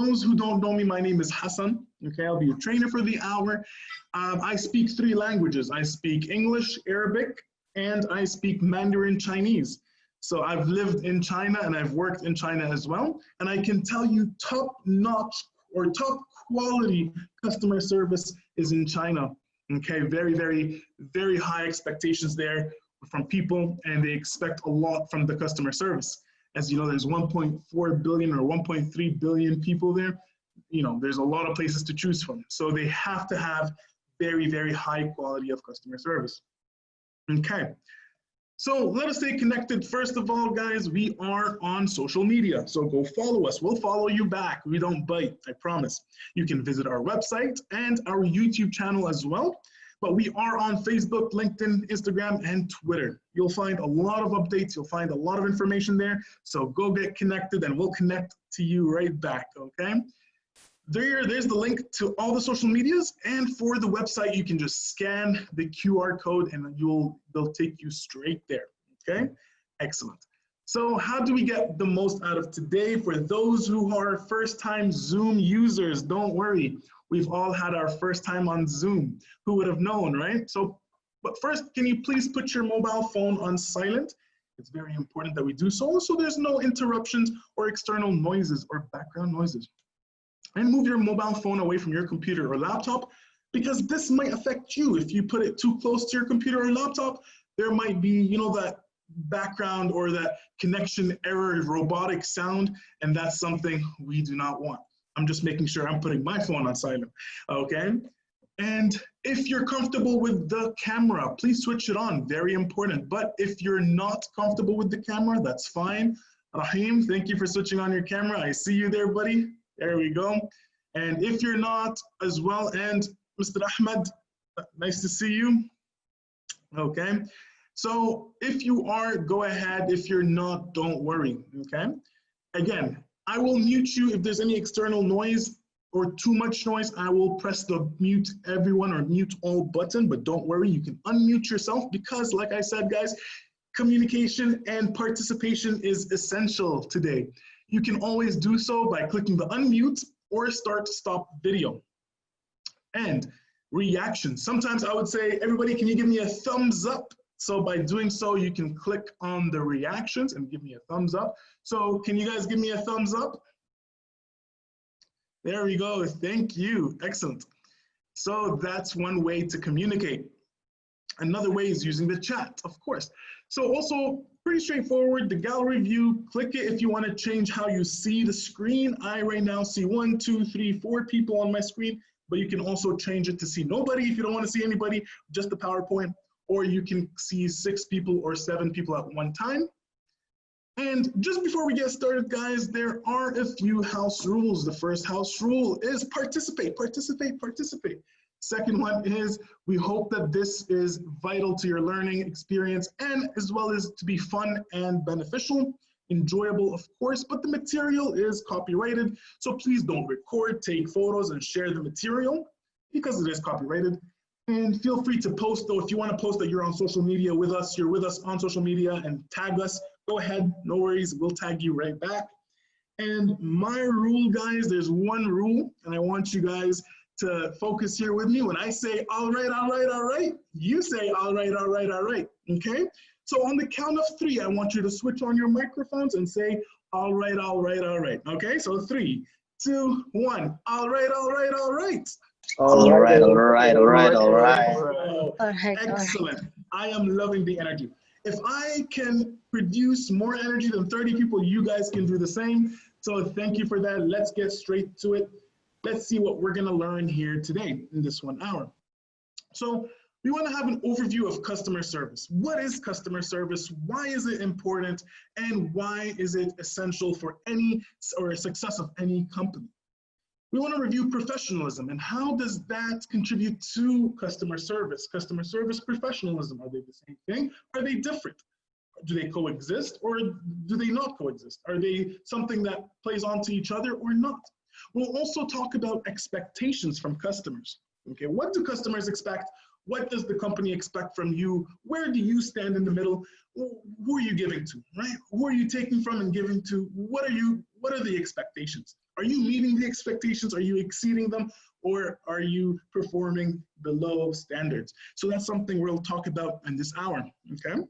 those who don't know me, my name is Hassan. Okay, I'll be your trainer for the hour. I speak 3 languages. I speak English, Arabic, and I speak Mandarin Chinese. So I've lived in China and I've worked in China as well. And I can tell you top-notch or top quality customer service is in China. Okay, very, very, very high expectations there from people, and they expect a lot from the customer service. As you know, there's 1.4 billion or 1.3 billion people there. You know, there's a lot of places to choose from. So they have to have very, very high quality of customer service. Okay, so let us stay connected. First of all, guys, we are on social media. So go follow us. We'll follow you back. We don't bite, I promise. You can visit our website and our YouTube channel as well. But we are on Facebook, LinkedIn, Instagram, and Twitter. You'll find a lot of updates. You'll find a lot of information there. So go get connected and we'll connect to you right back, okay? There's the link to all the social medias. And for the website, you can just scan the QR code and they'll take you straight there, okay? Excellent. So how do we get the most out of today? For those who are first-time Zoom users, don't worry. We've all had our first time on Zoom. Who would have known, right? So, but first, can you please put your mobile phone on silent? It's very important that we do so there's no interruptions or external noises or background noises. And move your mobile phone away from your computer or laptop, because this might affect you. If you put it too close to your computer or laptop, there might be, you know, that background or that connection error, robotic sound, and that's something we do not want. I'm just making sure I'm putting my phone on silent, okay? And if you're comfortable with the camera, please switch it on, very important. But if you're not comfortable with the camera, that's fine. Rahim, thank you for switching on your camera. I see you there, buddy. There we go. And if you're not as well, and Mr. Ahmed, nice to see you. Okay, so if you are, go ahead. If you're not, don't worry, okay? Again, I will mute you if there's any external noise or too much noise. I will press the mute everyone or mute all button, but don't worry, you can unmute yourself, because like I said, guys, communication and participation is essential today. You can always do so by clicking the unmute or start stop video. And reactions. Sometimes I would say, everybody, can you give me a thumbs up? So by doing so, you can click on the reactions and give me a thumbs up. So can you guys give me a thumbs up? There we go. Thank you. Excellent. So that's one way to communicate. Another way is using the chat, of course. So also pretty straightforward, the gallery view, click it if you want to change how you see the screen. I right now see 1, 2, 3, 4 people on my screen, but you can also change it to see nobody if you don't want to see anybody, just the PowerPoint, or you can see 6 people or 7 people at one time. And just before we get started, guys, there are a few house rules. The first house rule is participate, participate, participate. Second one is, we hope that this is vital to your learning experience and as well as to be fun and beneficial, enjoyable, of course, but the material is copyrighted. So please don't record, take photos, and share the material because it is copyrighted. And feel free to post, though, if you want to post that you're on social media with us, you're with us on social media and tag us, go ahead, no worries, we'll tag you right back. And my rule, guys, there's one rule, and I want you guys to focus here with me. When I say, all right, all right, all right, you say, all right, all right, all right, okay? So on the count of 3, I want you to switch on your microphones and say, all right, all right, all right, okay? So 3, 2, 1, all right, all right, all right. All right, all right, all right, all right. Excellent. I am loving the energy. If I can produce more energy than 30 people, you guys can do the same. So thank you for that. Let's get straight to it. Let's see what we're going to learn here today in this 1 hour. So we want to have an overview of customer service. What is customer service? Why is it important? And why is it essential for any or success of any company? We want to review professionalism and how does that contribute to customer service? Customer service, professionalism, are they the same thing? Are they different? Do they coexist or do they not coexist? Are they something that plays onto each other or not? We'll also talk about expectations from customers. Okay, what do customers expect? What does the company expect from you? Where do you stand in the middle? Who are you giving to, right? Who are you taking from and giving to? What are the expectations? Are you meeting the expectations? Are you exceeding them? Or are you performing below standards? So that's something we'll talk about in this hour, okay?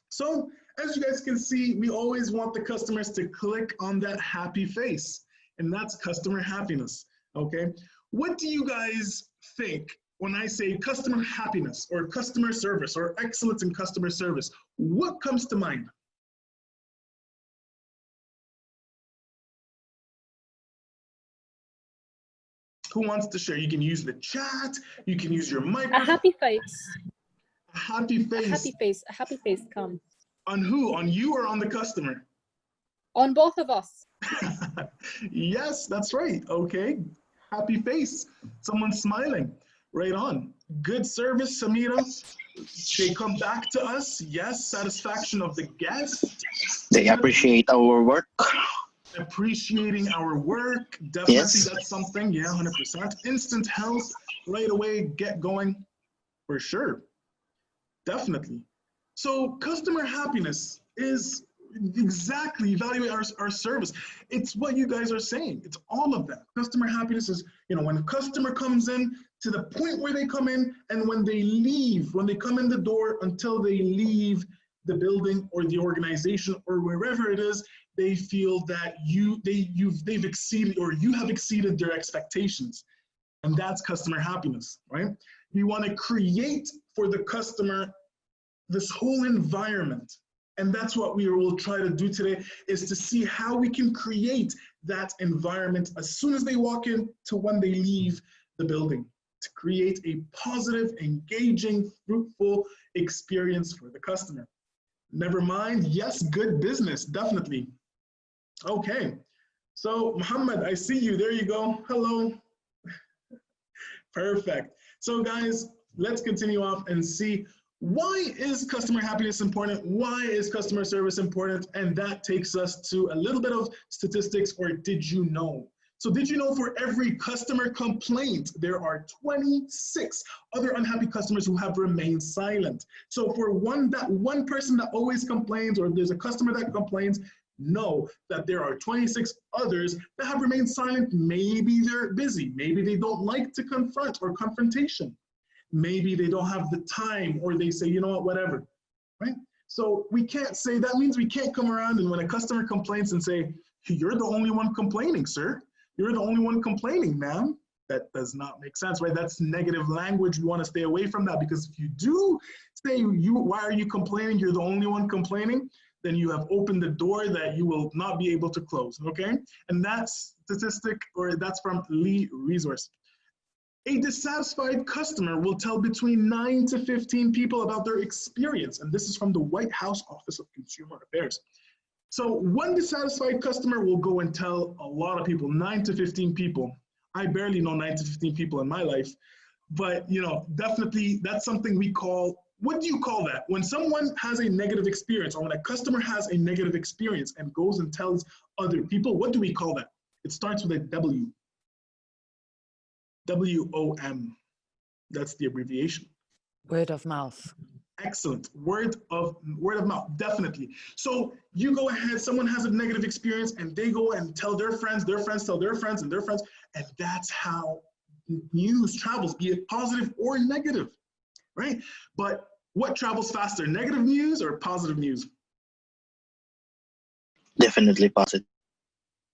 So as you guys can see, we always want the customers to click on that happy face, and that's customer happiness, okay? What do you guys think when I say customer happiness or customer service or excellence in customer service? What comes to mind? Who wants to share? You can use the chat, you can use your microphone. A happy face. A happy face. A happy face. A happy face comes. On who? On you or on the customer? On both of us. Yes, that's right. Okay. Happy face. Someone smiling. Right on. Good service, Samira. They come back to us. Yes. Satisfaction of the guest. They appreciate our work. Appreciating our work. Definitely, Yes. That's something. Yeah, 100%. Instant help. Right away. Get going. For sure. Definitely. So customer happiness is exactly evaluate our service. It's what you guys are saying. It's all of that. Customer happiness is, when a customer comes in to the point where they come in and when they leave, when they come in the door until they leave the building or the organization or wherever it is, they feel that they've exceeded or you have exceeded their expectations. And that's customer happiness, right? We want to create for the customer this whole environment. And that's what we will try to do today, is to see how we can create that environment as soon as they walk in to when they leave the building, to create a positive, engaging, fruitful experience for the customer. Never mind, yes, good business, definitely. Okay, so Muhammad, I see you, there you go, hello. Perfect. So guys, let's continue off and see, why is customer happiness important? Why is customer service important? And that takes us to a little bit of statistics, or did you know? So did you know for every customer complaint, there are 26 other unhappy customers who have remained silent? So for that one person that always complains, or there's a customer that complains, know that there are 26 others that have remained silent. Maybe they're busy. Maybe they don't like to confront or confrontation. Maybe they don't have the time, or they say, you know what, whatever, right? So we can't say, that means we can't come around and when a customer complains and say, you're the only one complaining, sir. You're the only one complaining, ma'am. That does not make sense, right? That's negative language. We want to stay away from that, because if you do say, why are you complaining? You're the only one complaining, then you have opened the door that you will not be able to close, okay? And that's statistic, or that's from Lee Resource. A dissatisfied customer will tell between 9 to 15 people about their experience. And this is from the White House Office of Consumer Affairs. So one dissatisfied customer will go and tell a lot of people, 9 to 15 people. I barely know 9 to 15 people in my life, but definitely that's something we call, what do you call that? When someone has a negative experience, or when a customer has a negative experience and goes and tells other people, what do we call that? It starts with a W. WOM. That's the abbreviation. Word of mouth. Excellent. Word of mouth, definitely. So you go ahead, someone has a negative experience and they go and tell their friends tell their friends and their friends, and that's how news travels, be it positive or negative, right? But what travels faster, negative news or positive news? Definitely positive.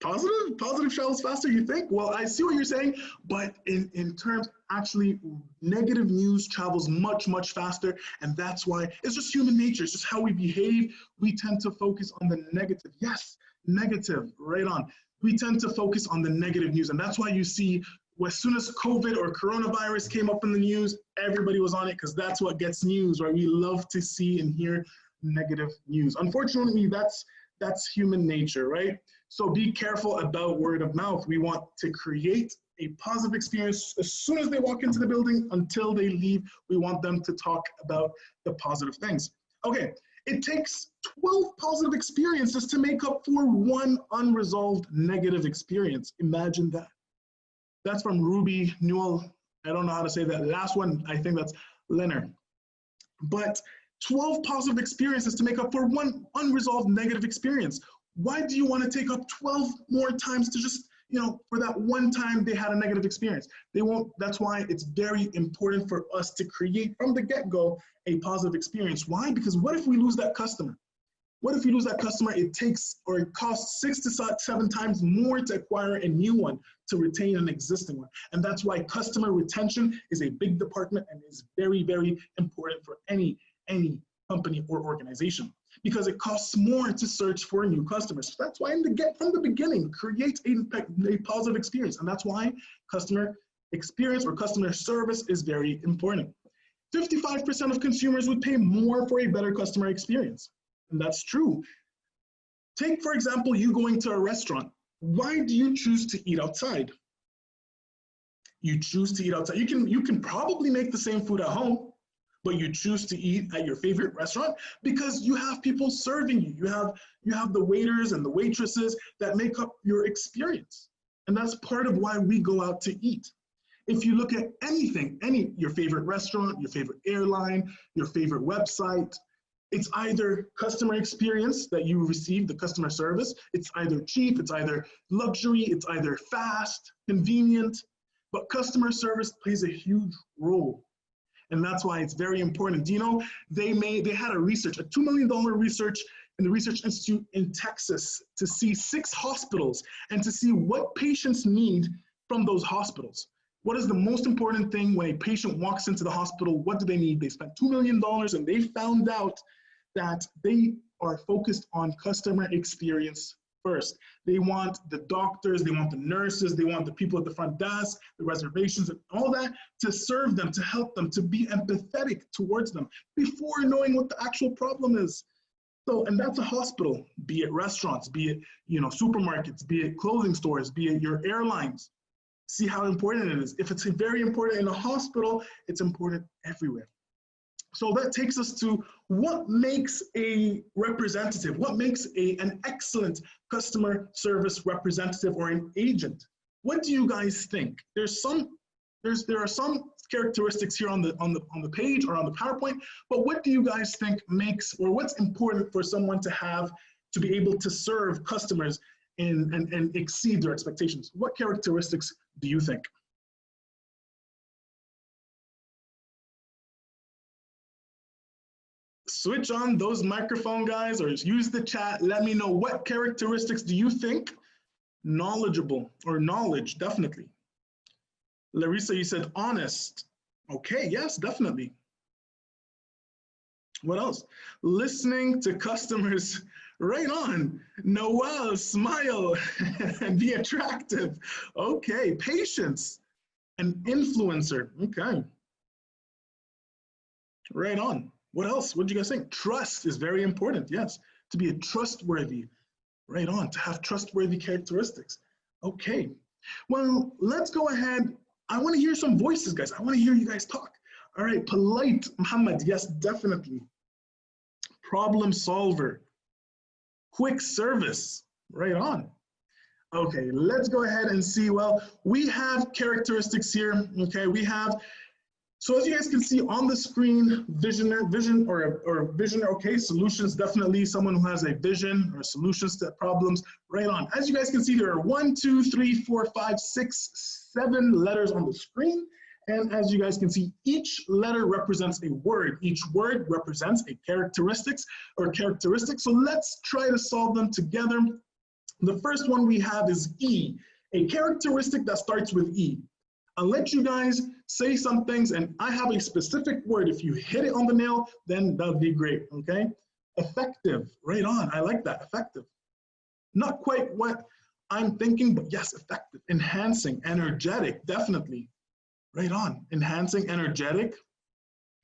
Positive travels faster, you think? Well, I see what you're saying, but in terms, actually, negative news travels much, much faster, and that's why it's just human nature. It's just how we behave. We tend to focus on the negative. Yes, negative, right on. We tend to focus on the negative news, and that's why you see, as soon as COVID or coronavirus came up in the news, everybody was on it, because that's what gets news, right? We love to see and hear negative news. Unfortunately, that's human nature, right? So be careful about word of mouth. We want to create a positive experience as soon as they walk into the building until they leave. We want them to talk about the positive things. Okay, it takes 12 positive experiences to make up for one unresolved negative experience. Imagine that. That's from Ruby Newell. I don't know how to say that. Last one, I think that's Leonard. But 12 positive experiences to make up for one unresolved negative experience. Why do you want to take up 12 more times to just for that one time they had a negative experience. They won't, that's why it's very important for us to create from the get-go a positive experience. Why? Because what if we lose that customer? What if you lose that customer? It costs 6 to 7 times more to acquire a new one to retain an existing one. And that's why customer retention is a big department and is very, very important for any company or organization, because it costs more to search for new customers. So that's why from the beginning, create a positive experience. And that's why customer experience or customer service is very important. 55% of consumers would pay more for a better customer experience. And that's true. Take, for example, you going to a restaurant. Why do you choose to eat outside? You choose to eat outside. You can probably make the same food at home, but you choose to eat at your favorite restaurant because you have people serving you. You have the waiters and the waitresses that make up your experience. And that's part of why we go out to eat. If you look at anything, your favorite restaurant, your favorite airline, your favorite website, it's either customer experience that you receive, the customer service, it's either cheap, it's either luxury, it's either fast, convenient, but customer service plays a huge role. And that's why it's very important. Do you know, they had a research, a $2 million research in the Research Institute in Texas to see 6 hospitals and to see what patients need from those hospitals. What is the most important thing when a patient walks into the hospital? What do they need? They spent $2 million and they found out that they are focused on customer experience first. They want the doctors, they want the nurses, they want the people at the front desk, the reservations, and all that to serve them, to help them, to be empathetic towards them before knowing what the actual problem is. So, and that's a hospital, be it restaurants, be it supermarkets, be it clothing stores, be it your airlines. See how important it is. If it's very important in a hospital, it's important everywhere. So that takes us to what makes a representative, what makes an excellent customer service representative or an agent. What do you guys think? There are some characteristics here on the page or on the PowerPoint, but what do you guys think makes, or what's important for someone to have to be able to serve customers and exceed their expectations? What characteristics do you think? Switch on those microphone, guys, or use the chat. Let me know, what characteristics do you think? Knowledgeable, or knowledge, definitely. Larissa, you said honest. Okay, yes, definitely. What else? Listening to customers. Right on. Noel, smile and be attractive. Okay, patience. An influencer. Okay. Right on. What else? What did you guys think? Trust is very important. Yes, to be a trustworthy. Right on. To have trustworthy characteristics. Okay. Well, let's go ahead. I want to hear some voices, guys. I want to hear you guys talk. All right. Polite, Muhammad. Yes, definitely. Problem solver. Quick service. Right on. Okay, let's go ahead and see. Well, we have characteristics here. Okay, we have. So as you guys can see on the screen, vision. Okay, solutions, definitely someone who has a vision or solutions to problems. Right on. As you guys can see, there are 1, 2, 3, 4, 5, 6, 7 letters on the screen. And as you guys can see, each letter represents a word. Each word represents a characteristic. So let's try to solve them together. The first one we have is E, a characteristic that starts with E. I'll let you guys say some things, and I have a specific word. If you hit it on the nail, then that would be great, okay? Effective, right on, I like that, effective. Not quite what I'm thinking, but yes, effective. Enhancing, energetic, definitely. Right on, enhancing, energetic.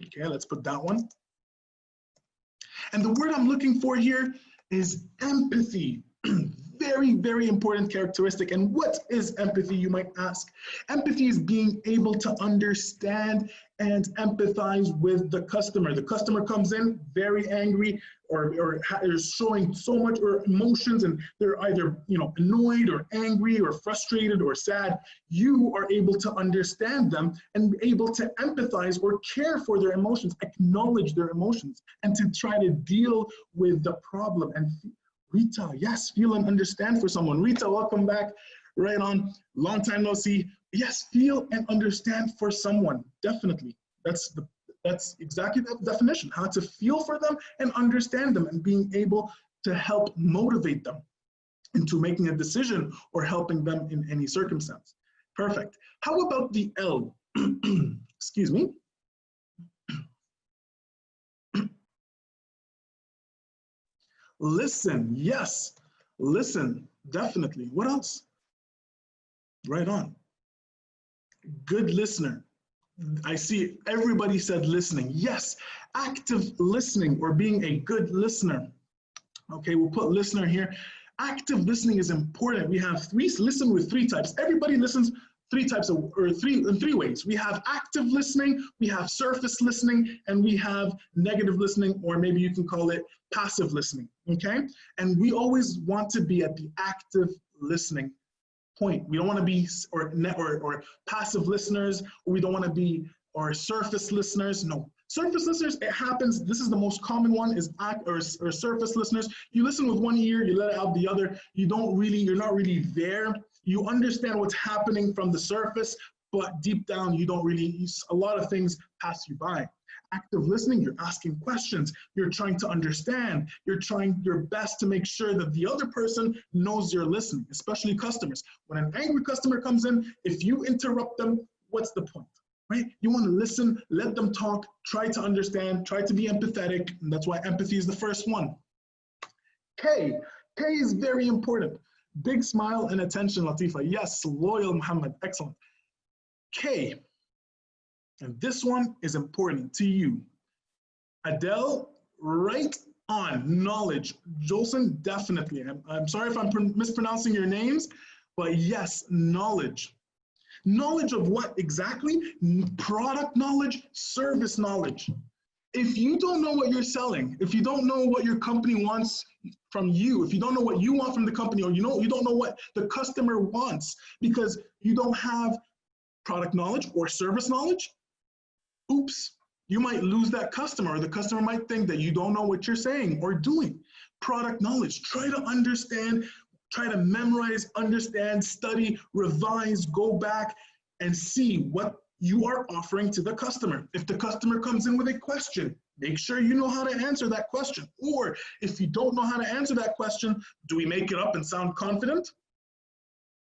Okay, let's put that one. And the word I'm looking for here is empathy. Very, very important characteristic. And what is empathy, you might ask? Empathy is being able to understand and empathize with the customer. The customer comes in very angry or is showing so much emotions, and they're either annoyed or angry or frustrated or sad. You are able to understand them and be able to empathize or care for their emotions, acknowledge their emotions, and to try to deal with the problem. And Rita, yes, feel and understand for someone. Rita, welcome back. Right on. Long time no see. Yes, feel and understand for someone. Definitely. That's exactly the definition. How to feel for them and understand them and being able to help motivate them into making a decision or helping them in any circumstance. Perfect. How about the L? Excuse me. Listen, yes. Listen, definitely. What else? Right on. Good listener. I see everybody said listening. Yes, active listening or being a good listener. Okay, we'll put listener here. Active listening is important. We have listen with three types. Everybody listens in three ways. We have active listening, we have surface listening, and we have negative listening, or maybe you can call it passive listening, okay? And we always want to be at the active listening point. We don't want to be or passive listeners, or we don't want to be or surface listeners. No, surface listeners, it happens. This is the most common one, is surface listeners. You listen with one ear, you let it out the other. You're not really there. You understand what's happening from the surface, but deep down, you don't really, a lot of things pass you by. Active listening, you're asking questions, you're trying to understand, you're trying your best to make sure that the other person knows you're listening, especially customers. When an angry customer comes in, if you interrupt them, what's the point, right? You want to listen, let them talk, try to understand, try to be empathetic, and that's why empathy is the first one. K is very important. Big smile and attention, Latifa. Yes, loyal Muhammad, excellent. K. And this one is important to you. Adele, right on. Knowledge. Jolson, definitely. I'm sorry if I'm mispronouncing your names, but yes, knowledge. Knowledge of what exactly? Product knowledge, service knowledge. If you don't know what you're selling, if you don't know what your company wants from you, if you don't know what you want from the company, or you don't know what the customer wants because you don't have product knowledge or service knowledge, oops, you might lose that customer, or the customer might think that you don't know what you're saying or doing. Product knowledge, try to understand, try to memorize, understand, study, revise, go back and see what you are offering to the customer. If the customer comes in with a question, make sure you know how to answer that question. Or if you don't know how to answer that question, do we make it up and sound confident?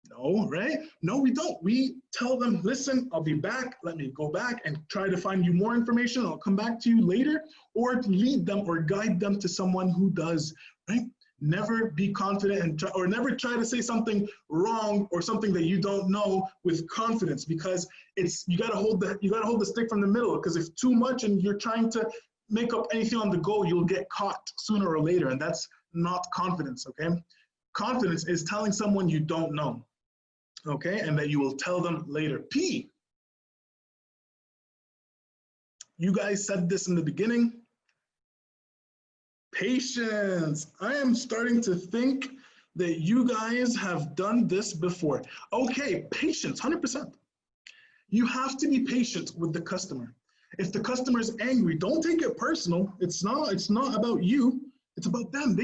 No, right? No, we don't. We tell them, listen, I'll be back. Let me go back and try to find you more information. I'll come back to you later, or lead them or guide them to someone who does, right? Never be confident or never try to say something wrong or something that you don't know with confidence, because you got to hold the stick from the middle, because if too much and you're trying to make up anything on the go, you'll get caught sooner or later, and that's not confidence, okay? Confidence is telling someone you don't know, okay, and that you will tell them later. P, you guys said this in the beginning. Patience. I am starting to think that you guys have done this before. Okay, patience, 100%. You have to be patient with the customer. If the customer is angry, don't take it personal. It's not about you, it's about them.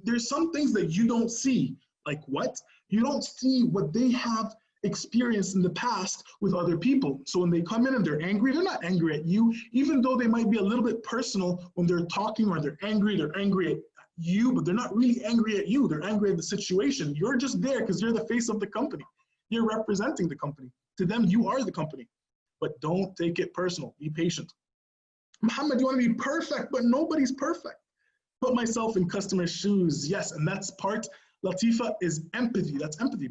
There's some things that you don't see. Like what? You don't see what they have experienced in the past with other people. So when they come in and they're angry, they're not angry at you, even though they might be a little bit personal when they're talking, or they're angry at you, but they're not really angry at you. They're angry at the situation. You're just there because you're the face of the company. You're representing the company. To them, you are the company. But don't take it personal. Be patient. Muhammad, you want to be perfect, but nobody's perfect. Put myself in customer's shoes. Yes, and that's part, Latifa, is empathy. That's empathy.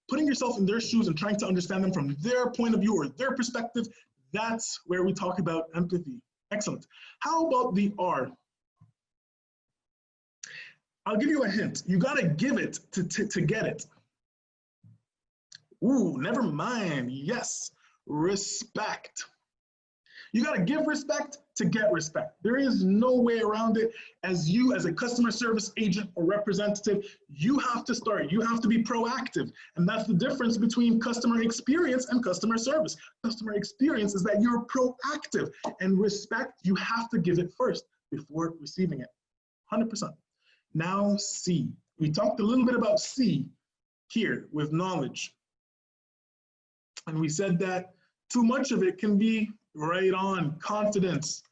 Putting yourself in their shoes and trying to understand them from their point of view or their perspective. That's where we talk about empathy. Excellent. How about the R? I'll give you a hint. You got to give it to get it. Ooh, never mind. Yes, respect. You got to give respect to get respect. There is no way around it. As a customer service agent or representative, you have to start. You have to be proactive. And that's the difference between customer experience and customer service. Customer experience is that you're proactive, and respect, you have to give it first before receiving it. 100%. Now C. We talked a little bit about C. here with knowledge. And we said that too much of it can be right on. Confidence,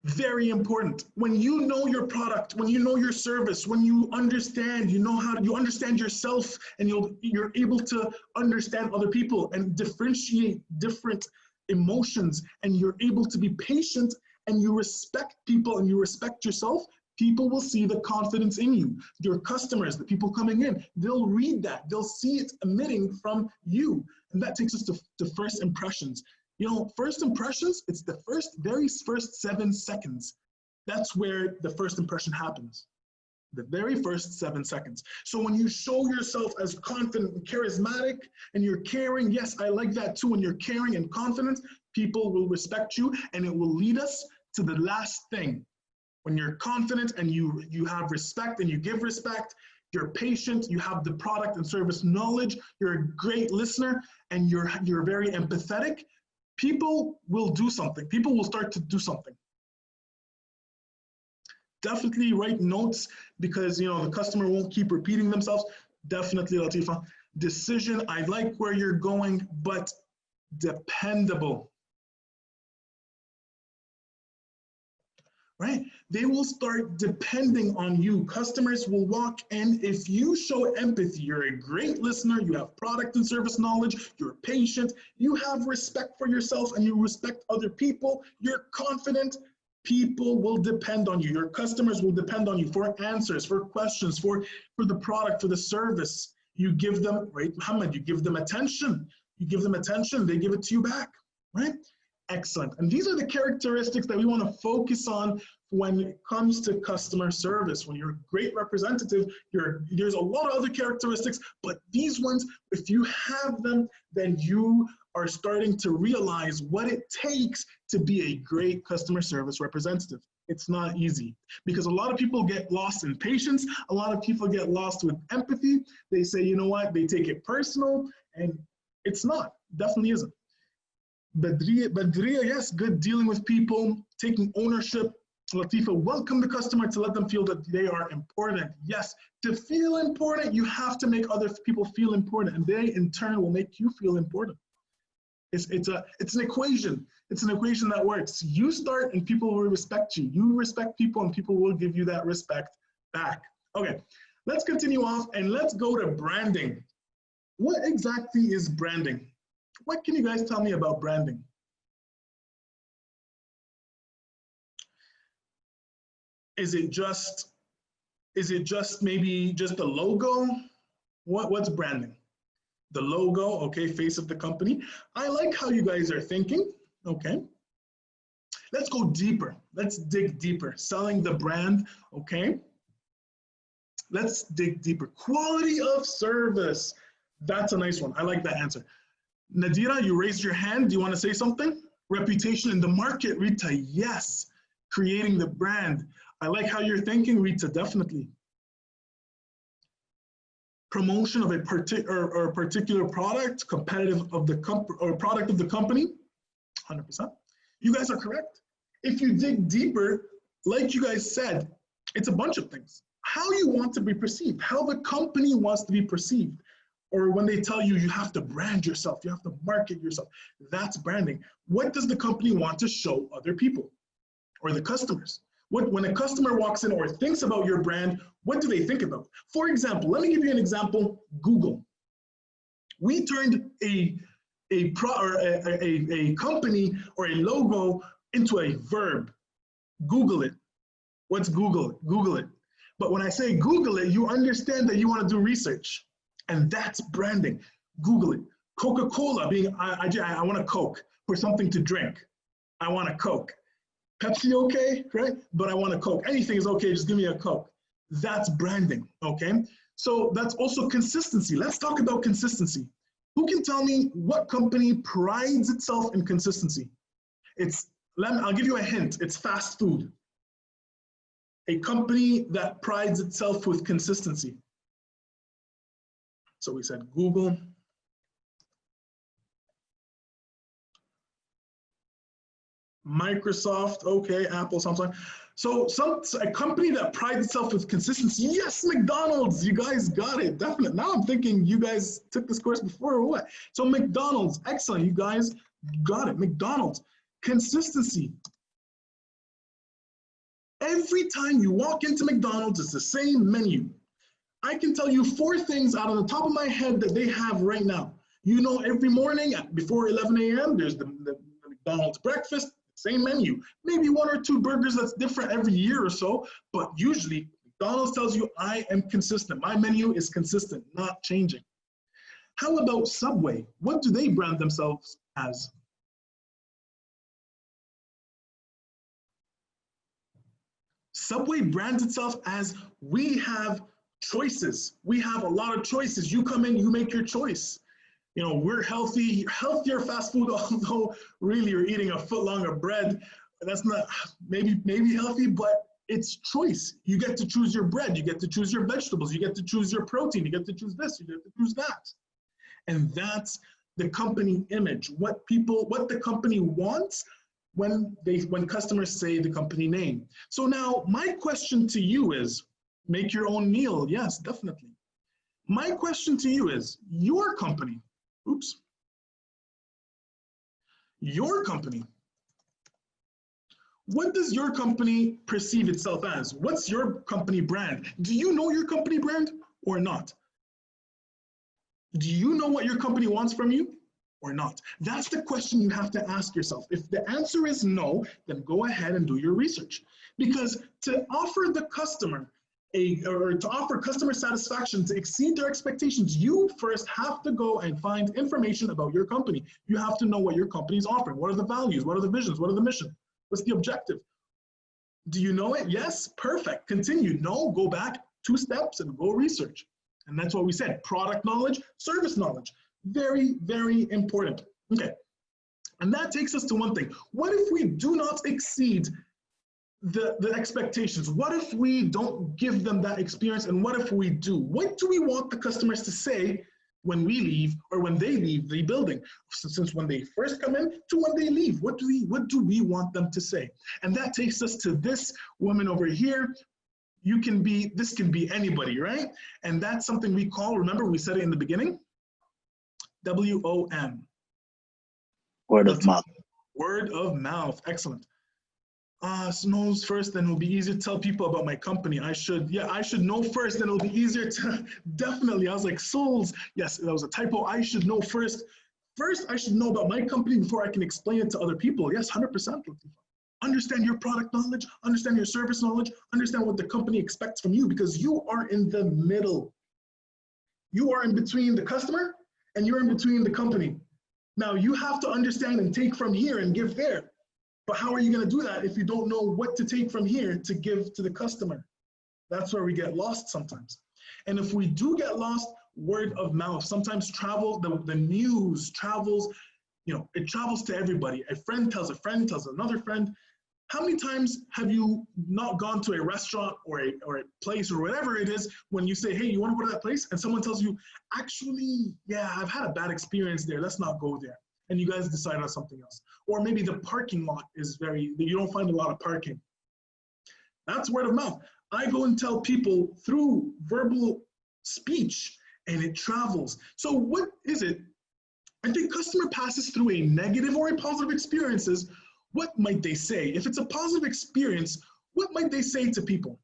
very important. When you know your product, when you know your service, when you understand, you understand yourself, and you're able to understand other people and differentiate different emotions, and you're able to be patient, and you respect people and you respect yourself, people will see the confidence in you. Your customers, the people coming in, they'll read that. They'll see it emitting from you. And that takes us to first impressions. You know, first impressions, it's the very first 7 seconds. That's where the first impression happens. The very first 7 seconds. So when you show yourself as confident and charismatic and you're caring, yes, I like that too. When you're caring and confident, people will respect you, and it will lead us to the last thing. When you're confident and you have respect and you give respect, you're patient, you have the product and service knowledge, you're a great listener, and you're very empathetic, people will do something. People will start to do something. Definitely write notes, because the customer won't keep repeating themselves. Definitely, Latifa. Decision, I like where you're going, but dependable. Right? They will start depending on you. Customers will walk in. If you show empathy, you're a great listener, you have product and service knowledge, you're patient, you have respect for yourself, and you respect other people, you're confident, people will depend on you. Your customers will depend on you for answers, for questions, for the product, for the service. You give them, right, Muhammad, you give them attention. You give them attention, they give it to you back, right? Excellent. And these are the characteristics that we want to focus on when it comes to customer service. When you're a great representative, there's a lot of other characteristics, but these ones, if you have them, then you are starting to realize what it takes to be a great customer service representative. It's not easy, because a lot of people get lost in patience. A lot of people get lost with empathy. They say, you know what, they take it personal, and it's not, definitely isn't. Badria, yes, good, dealing with people, taking ownership. Latifa, welcome the customer to let them feel that they are important. Yes, to feel important, you have to make other people feel important, and they in turn will make you feel important. It's an equation. It's an equation that works. You start and people will respect you. You respect people and people will give you that respect back. Okay, let's continue off and let's go to branding. What exactly is branding? What can you guys tell me about branding? Is it just maybe just the logo? What's branding? The logo, okay, face of the company. I like how you guys are thinking, okay. Let's go deeper. Let's dig deeper. Selling the brand, okay. Let's dig deeper. Quality of service. That's a nice one. I like that answer. Nadira, you raised your hand. Do you want to say something? Reputation in the market, Rita. Yes. Creating the brand. I like how you're thinking, Rita, definitely. Promotion of a particular product, competitive of the product of the company, 100%. You guys are correct. If you dig deeper, like you guys said, it's a bunch of things. How you want to be perceived, how the company wants to be perceived, or when they tell you you have to brand yourself, you have to market yourself, that's branding. What does the company want to show other people or the customers? When a customer walks in or thinks about your brand, what do they think about? For example, let me give you an example, Google. We turned a company or a logo into a verb. Google it. What's Google? Google it. But when I say Google it, you understand that you want to do research. And that's branding. Google it. Coca-Cola being, I want a Coke for something to drink. I want a Coke. Pepsi, okay, right? But I want a Coke. Anything is okay, just give me a Coke. That's branding, okay? So that's also consistency. Let's talk about consistency. Who can tell me what company prides itself in consistency? I'll give you a hint, it's fast food. A company that prides itself with consistency. So we said Google. Microsoft, okay, Apple, Samsung. So a company that prides itself with consistency. Yes, McDonald's, you guys got it, definitely. Now I'm thinking you guys took this course before or what? So McDonald's, excellent, you guys got it. McDonald's, consistency. Every time you walk into McDonald's, it's the same menu. I can tell you 4 things out of the top of my head that they have right now. You know, every morning before 11 a.m., there's the McDonald's breakfast, same menu. Maybe 1 or 2 burgers that's different every year or so, but usually McDonald's tells you I am consistent. My menu is consistent, not changing. How about Subway? What do they brand themselves as? Subway brands itself as we have choices. We have a lot of choices. You come in, you make your choice. You know, we're healthy, healthier fast food, although really you're eating a foot-long of bread. That's not maybe healthy, but it's choice. You get to choose your bread, you get to choose your vegetables, you get to choose your protein, you get to choose this, you get to choose that. And that's the company image, what the company wants when customers say the company name. So now my question to you is, make your own meal. Yes, definitely. My question to you is, your company, your company, what does your company perceive itself as? What's your company brand? Do you know your company brand or not? Do you know what your company wants from you or not? That's the question you have to ask yourself. If the answer is no, then go ahead and do your research. Because to offer the customer or to offer customer satisfaction, to exceed their expectations, you first have to go and find information about your company. You have to know what your company is offering. What are the values? What are the visions? What are the mission? What's the objective? Do you know it? Yes, perfect. Continue. No, go back 2 steps and go research. And that's what we said, product knowledge, service knowledge. Very, very important. Okay, and that takes us to one thing. What if we do not exceed the expectations? What if we don't give them that experience, and what if we do? What do we want the customers to say when we leave or when they leave the building? Since when they first come in to when they leave, what do we want them to say? And that takes us to this woman over here. This can be anybody, right? And that's something we call, remember we said it in the beginning, WOM. Word of mouth. Word of mouth, excellent. Knows first, then it'll be easier to tell people about my company. I should know first, then it'll be easier to, definitely. I was like, souls, yes, that was a typo. I should know first. First, I should know about my company before I can explain it to other people. Yes, 100%. Understand your product knowledge, understand your service knowledge, understand what the company expects from you, because you are in the middle. You are in between the customer and you're in between the company. Now you have to understand and take from here and give there. But how are you going to do that if you don't know what to take from here to give to the customer? That's where we get lost sometimes. And if we do get lost, word of mouth. Sometimes the news travels, it travels to everybody. A friend tells another friend. How many times have you not gone to a restaurant or a place or whatever it is when you say, hey, you want to go to that place? And someone tells you, actually, yeah, I've had a bad experience there. Let's not go there. And you guys decide on something else. Or maybe the parking lot is you don't find a lot of parking. That's word of mouth. I go and tell people through verbal speech and it travels. So what is it? If the customer passes through a negative or a positive experiences, what might they say? If it's a positive experience, what might they say to people?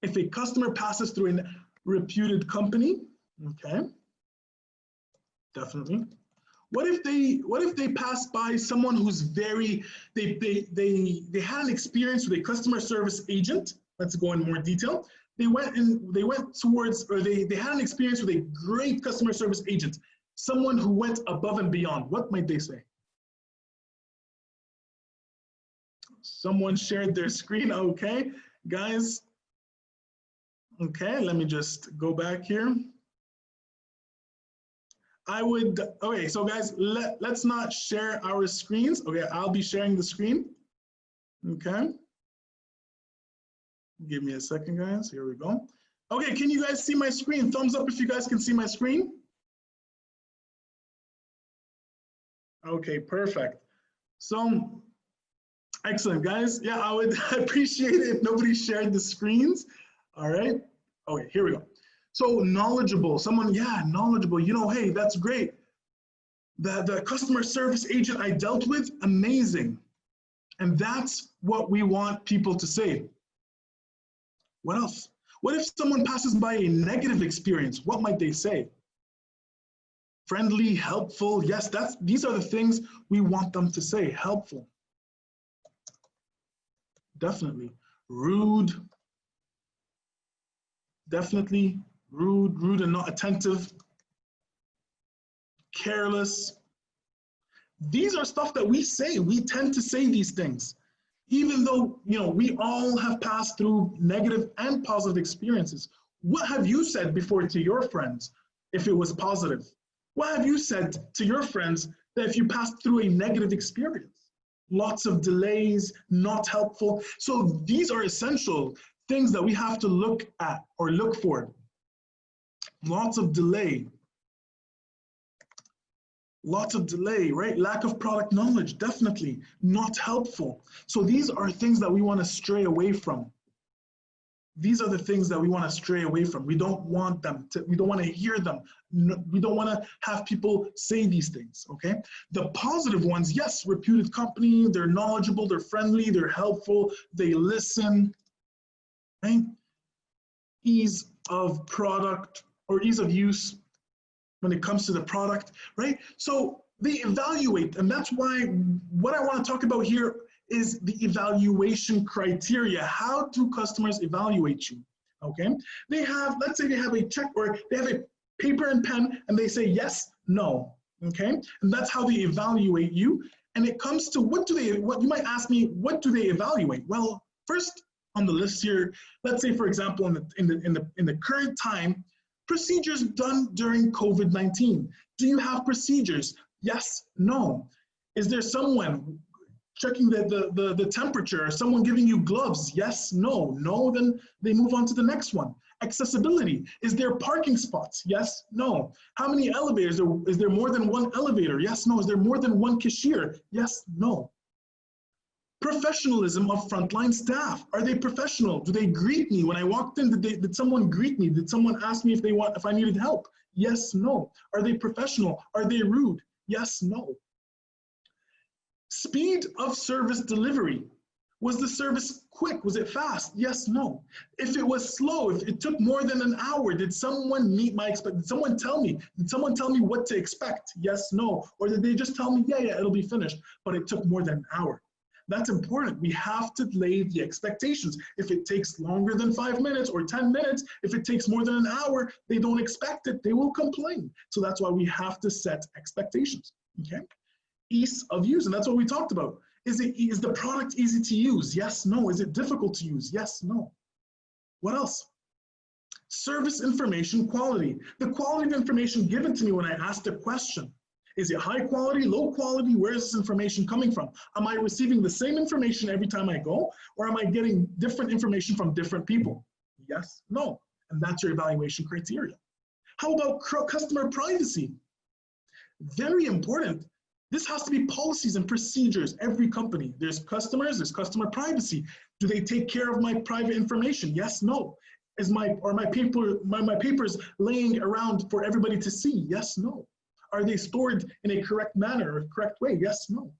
If a customer passes through a reputed company, okay, definitely. What if they pass by someone who's they had an experience with a customer service agent? Let's go in more detail. They went towards, or they had an experience with a great customer service agent, someone who went above and beyond. What might they say? Someone shared their screen. Okay, guys. Okay, let me just go back here. Okay, so guys, let's not share our screens. Okay, I'll be sharing the screen. Okay. Give me a second, guys. Here we go. Okay, can you guys see my screen? Thumbs up if you guys can see my screen. Okay, perfect. So, excellent, guys. Yeah, I would appreciate it if nobody shared the screens. All right. Okay, here we go. So knowledgeable, someone, yeah, knowledgeable. You know, hey, that's great. The customer service agent I dealt with, amazing. And that's what we want people to say. What else? What if someone passes by a negative experience? What might they say? Friendly, helpful. Yes, these are the things we want them to say. Helpful. Definitely. Rude. Definitely rude and not attentive. Careless. These are stuff that we say. We tend to say these things. Even though, you know, we all have passed through negative and positive experiences. What have you said before to your friends if it was positive? What have you said to your friends that if you passed through a negative experience? Lots of delays, not helpful. So these are essential things that we have to look at or look for. Lots of delay. Lots of delay, right? Lack of product knowledge, definitely not helpful. So these are things that we want to stray away from. These are the things that we want to stray away from. We don't want them to, we don't want to hear them. We don't want to have people say these things, okay? The positive ones, yes, reputed company, they're knowledgeable, they're friendly, they're helpful, they listen, right? Ease of product or ease of use when it comes to the product, right? So they evaluate, and that's why what I want to talk about here is the evaluation criteria. How do customers evaluate you, okay? They have, let's say they have a check or they have a paper and pen and they say yes, no, okay? And that's how they evaluate you. And it comes to what you might ask me, what do they evaluate? Well, first on the list here, let's say for example, in the current time, procedures done during COVID-19. Do you have procedures? Yes, no. Is there someone checking the temperature? Someone giving you gloves? Yes, no. No, then they move on to the next one. Accessibility. Is there parking spots? Yes, no. How many elevators? Is there more than one elevator? Yes, no. Is there more than one cashier? Yes, no. Professionalism of frontline staff. Are they professional? Do they greet me when I walked in? Did someone greet me? Did someone ask me if I needed help? Yes, no. Are they professional? Are they rude? Yes, no. Speed of service delivery. Was the service quick? Was it fast? Yes, no. If it was slow, if it took more than an hour, did someone meet my expectations? Did someone tell me? Did someone tell me what to expect? Yes, no. Or did they just tell me, yeah, it'll be finished, but it took more than an hour? That's important. We have to lay the expectations. If it takes longer than 5 minutes or 10 minutes, if it takes more than an hour, they don't expect it, they will complain. So that's why we have to set expectations, okay? Ease of use, and that's what we talked about. Is the product easy to use? Yes, no. Is it difficult to use? Yes, no. What else? Service information quality. The quality of information given to me when I asked a question. Is it high quality, low quality? Where is this information coming from? Am I receiving the same information every time I go, or am I getting different information from different people? Yes, no, and that's your evaluation criteria. How about customer privacy? Very important. This has to be policies and procedures. Every company, there's customers, there's customer privacy. Do they take care of my private information? Yes, no. Is my papers laying around for everybody to see? Yes, no. Are they stored in a correct manner or correct way? Yes, no.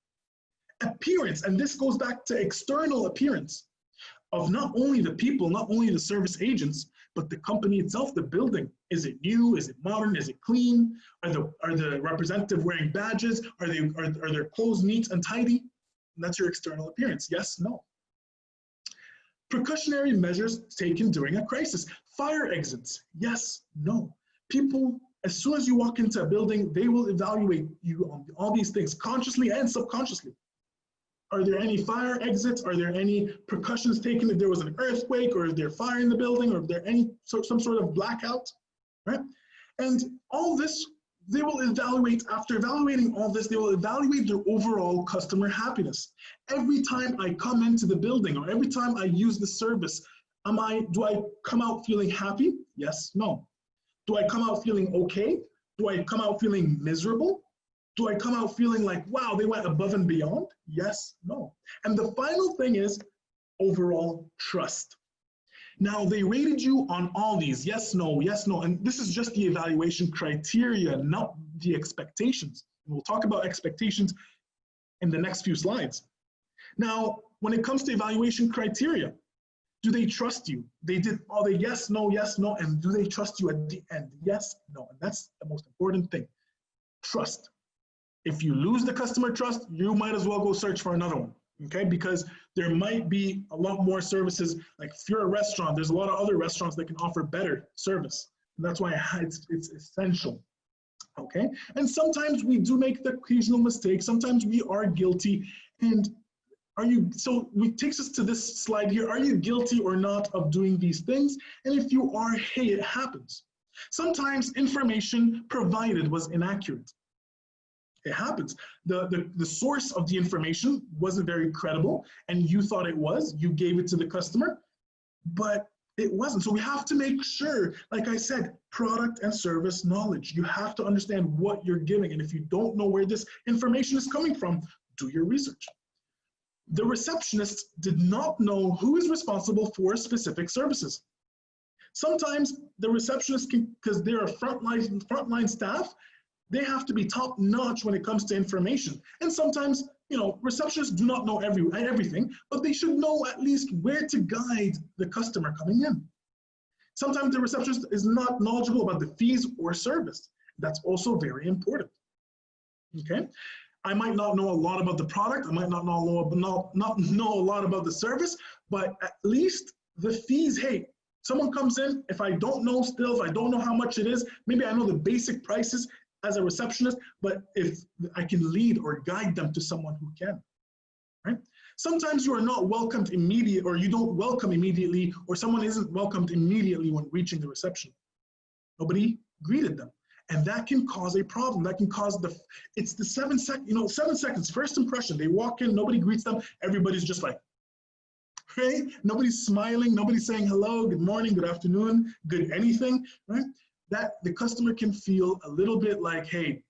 Appearance, and this goes back to external appearance of not only the people, not only the service agents, but the company itself, the building. Is it new? Is it modern? Is it clean? Are the representative wearing badges? Are their clothes neat and tidy? And that's your external appearance. Yes, no. Precautionary measures taken during a crisis. Fire exits. Yes, no. People, as soon as you walk into a building, they will evaluate you on all these things, consciously and subconsciously. Are there any fire exits? Are there any precautions taken if there was an earthquake, or is there fire in the building, or is there some sort of blackout, right? And all this, they will evaluate, after evaluating all this, they will evaluate their overall customer happiness. Every time I come into the building, or every time I use the service, Do I come out feeling happy? Yes, no. Do I come out feeling okay? Do I come out feeling miserable? Do I come out feeling like, wow, they went above and beyond? Yes, no. And the final thing is overall trust. Now, they rated you on all these, yes, no, and this is just the evaluation criteria, not the expectations. We'll talk about expectations in the next few slides. Now, when it comes to evaluation criteria, do they trust you? They did all the yes, no, and do they trust you at the end? Yes, no, and that's the most important thing, trust. If you lose the customer trust, you might as well go search for another one, okay? Because there might be a lot more services, like if you're a restaurant, there's a lot of other restaurants that can offer better service. And that's why it's essential, okay? And sometimes we do make the occasional mistake, sometimes we are guilty, and so it takes us to this slide here. Are you guilty or not of doing these things? And if you are, hey, it happens. Sometimes information provided was inaccurate. It happens. The source of the information wasn't very credible and you thought it was, you gave it to the customer, but it wasn't. So we have to make sure, like I said, product and service knowledge. You have to understand what you're giving. And if you don't know where this information is coming from, do your research. The receptionist did not know who is responsible for specific services. Sometimes the receptionist can, because they're a frontline staff, they have to be top notch when it comes to information. And sometimes, receptionists do not know everything, but they should know at least where to guide the customer coming in. Sometimes the receptionist is not knowledgeable about the fees or service. That's also very important, okay? I might not know a lot about the product. I might not know a lot about the service, but at least the fees, hey, someone comes in, if I don't know how much it is, maybe I know the basic prices as a receptionist, but if I can lead or guide them to someone who can, right? Sometimes you are not welcomed immediately, or you don't welcome immediately, or someone isn't welcomed immediately when reaching the reception. Nobody greeted them. And that can cause a problem. That can cause it's the 7 seconds, first impression. They walk in, nobody greets them. Everybody's just like, right? Nobody's smiling. Nobody's saying hello, good morning, good afternoon, good anything, right? That the customer can feel a little bit like, hey,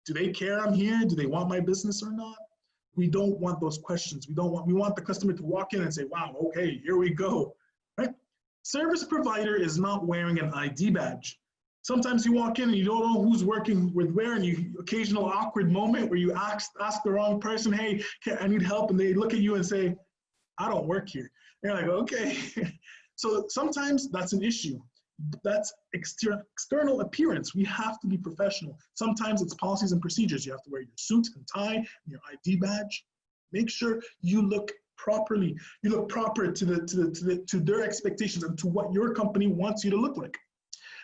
do they care I'm here? Do they want my business or not? We don't want those questions. We want the customer to walk in and say, wow, okay, here we go, right? Service provider is not wearing an ID badge. Sometimes you walk in and you don't know who's working with where, and you occasional awkward moment where you ask the wrong person, hey, I need help, and they look at you and say, I don't work here. And you're like, okay. So sometimes that's an issue. That's external appearance. We have to be professional. Sometimes it's policies and procedures. You have to wear your suit and tie and your ID badge. Make sure you look properly. You look proper to their expectations and to what your company wants you to look like.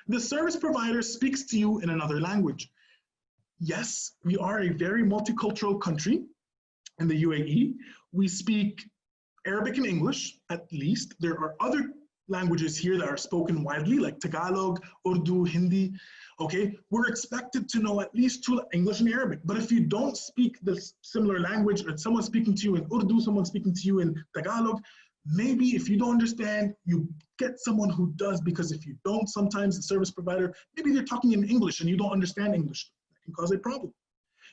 The service provider speaks to you in another language. Yes, we are a very multicultural country in the UAE. We speak Arabic and English, at least. There are other languages here that are spoken widely, like Tagalog, Urdu, Hindi. Okay, we're expected to know at least 2 English and Arabic. But if you don't speak the similar language, or someone's speaking to you in Urdu, someone's speaking to you in Tagalog, maybe if you don't understand, you get someone who does, because if you don't, sometimes the service provider, maybe they're talking in English and you don't understand English. That can cause a problem.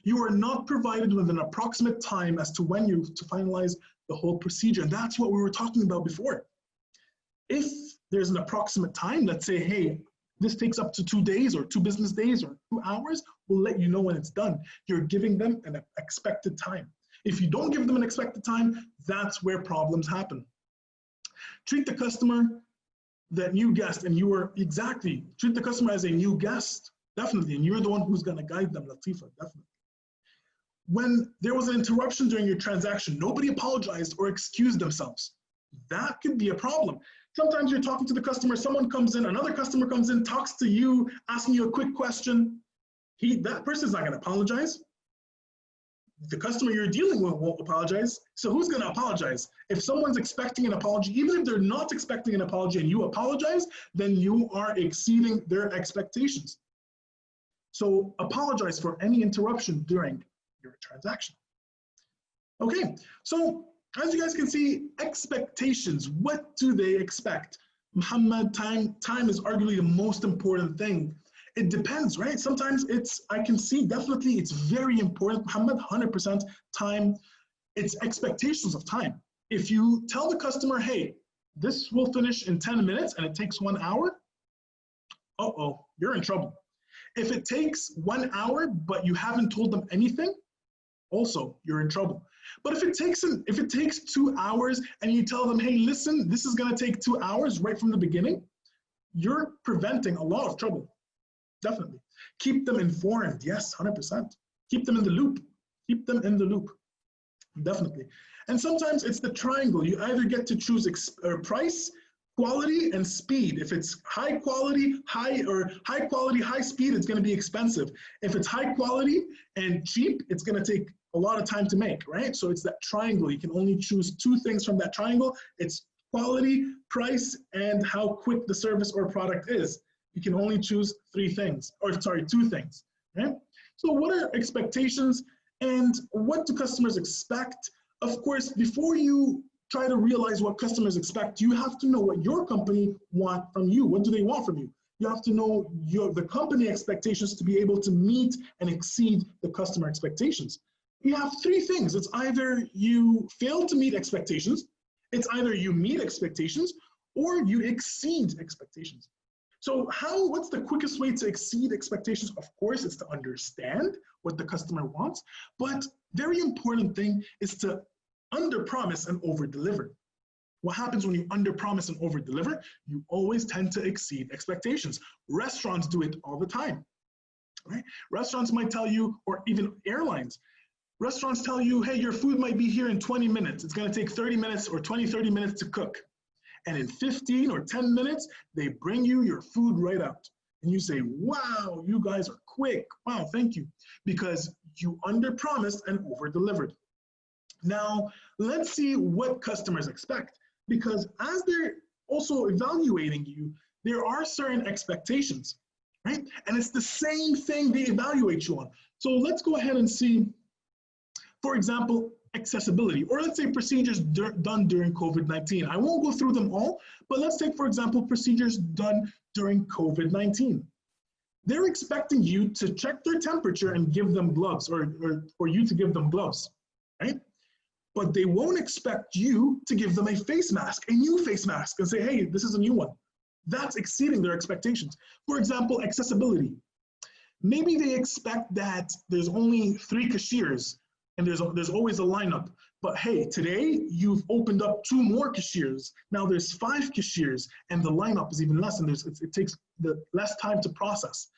You are not provided with an approximate time as to when you to finalize the whole procedure. And that's what we were talking about before. If there's an approximate time, let's say, hey, this takes up to 2 days or 2 business days or 2 hours, we'll let you know when it's done. You're giving them an expected time. If you don't give them an expected time, that's where problems happen. Treat the customer, that new guest, and treat the customer as a new guest, definitely, and you're the one who's gonna guide them, Latifa, definitely. When there was an interruption during your transaction, nobody apologized or excused themselves. That could be a problem. Sometimes you're talking to the customer, someone comes in, another customer comes in, talks to you, asking you a quick question. That person's not gonna apologize. The customer you're dealing with won't apologize. So who's gonna apologize? If someone's expecting an apology, even if they're not expecting an apology and you apologize, then you are exceeding their expectations. So apologize for any interruption during your transaction. Okay, so as you guys can see, expectations, what do they expect? Muhammad, time is arguably the most important thing. It depends, right? Sometimes I can see definitely it's very important. Muhammad, 100% time, it's expectations of time. If you tell the customer, hey, this will finish in 10 minutes and it takes 1 hour, you're in trouble. If it takes 1 hour, but you haven't told them anything, also you're in trouble. But if it takes 2 hours and you tell them, hey, listen, this is gonna take 2 hours right from the beginning, you're preventing a lot of trouble, definitely. Keep them informed, yes, 100%. Keep them in the loop, keep them in the loop, definitely. And sometimes it's the triangle. You either get to choose price, quality, and speed. If it's high quality, high speed, it's gonna be expensive. If it's high quality and cheap, it's gonna take a lot of time to make, right? So it's that triangle. You can only choose 2 things from that triangle. It's quality, price, and how quick the service or product is. You can only choose 2 things, right? So what are expectations and what do customers expect? Of course, before you try to realize what customers expect, you have to know what your company want from you. What do they want from you? You have to know the company expectations to be able to meet and exceed the customer expectations. You have 3 things. It's either you fail to meet expectations, it's either you meet expectations, or you exceed expectations. So what's the quickest way to exceed expectations? Of course, it's to understand what the customer wants, but very important thing is to under-promise and over-deliver. What happens when you under-promise and over-deliver? You always tend to exceed expectations. Restaurants do it all the time, right? Restaurants might tell you, or even airlines, restaurants tell you, hey, your food might be here in 20 minutes. It's gonna take 30 minutes or 30 minutes to cook. And in 15 or 10 minutes, they bring you your food right out. And you say, wow, you guys are quick. Wow, thank you. Because you under-promised and over-delivered. Now, let's see what customers expect. Because as they're also evaluating you, there are certain expectations, right? And it's the same thing they evaluate you on. So let's go ahead and see, for example, accessibility, or let's say procedures done during COVID-19. I won't go through them all, but let's take, for example, procedures done during COVID-19. They're expecting you to check their temperature and give them gloves, or you to give them gloves, right? But they won't expect you to give them a face mask, a new face mask, and say, hey, this is a new one. That's exceeding their expectations. For example, accessibility. Maybe they expect that there's only 3 cashiers and there's always a lineup. But hey, today you've opened up 2 more cashiers. Now there's 5 cashiers and the lineup is even less, and it takes less time to process.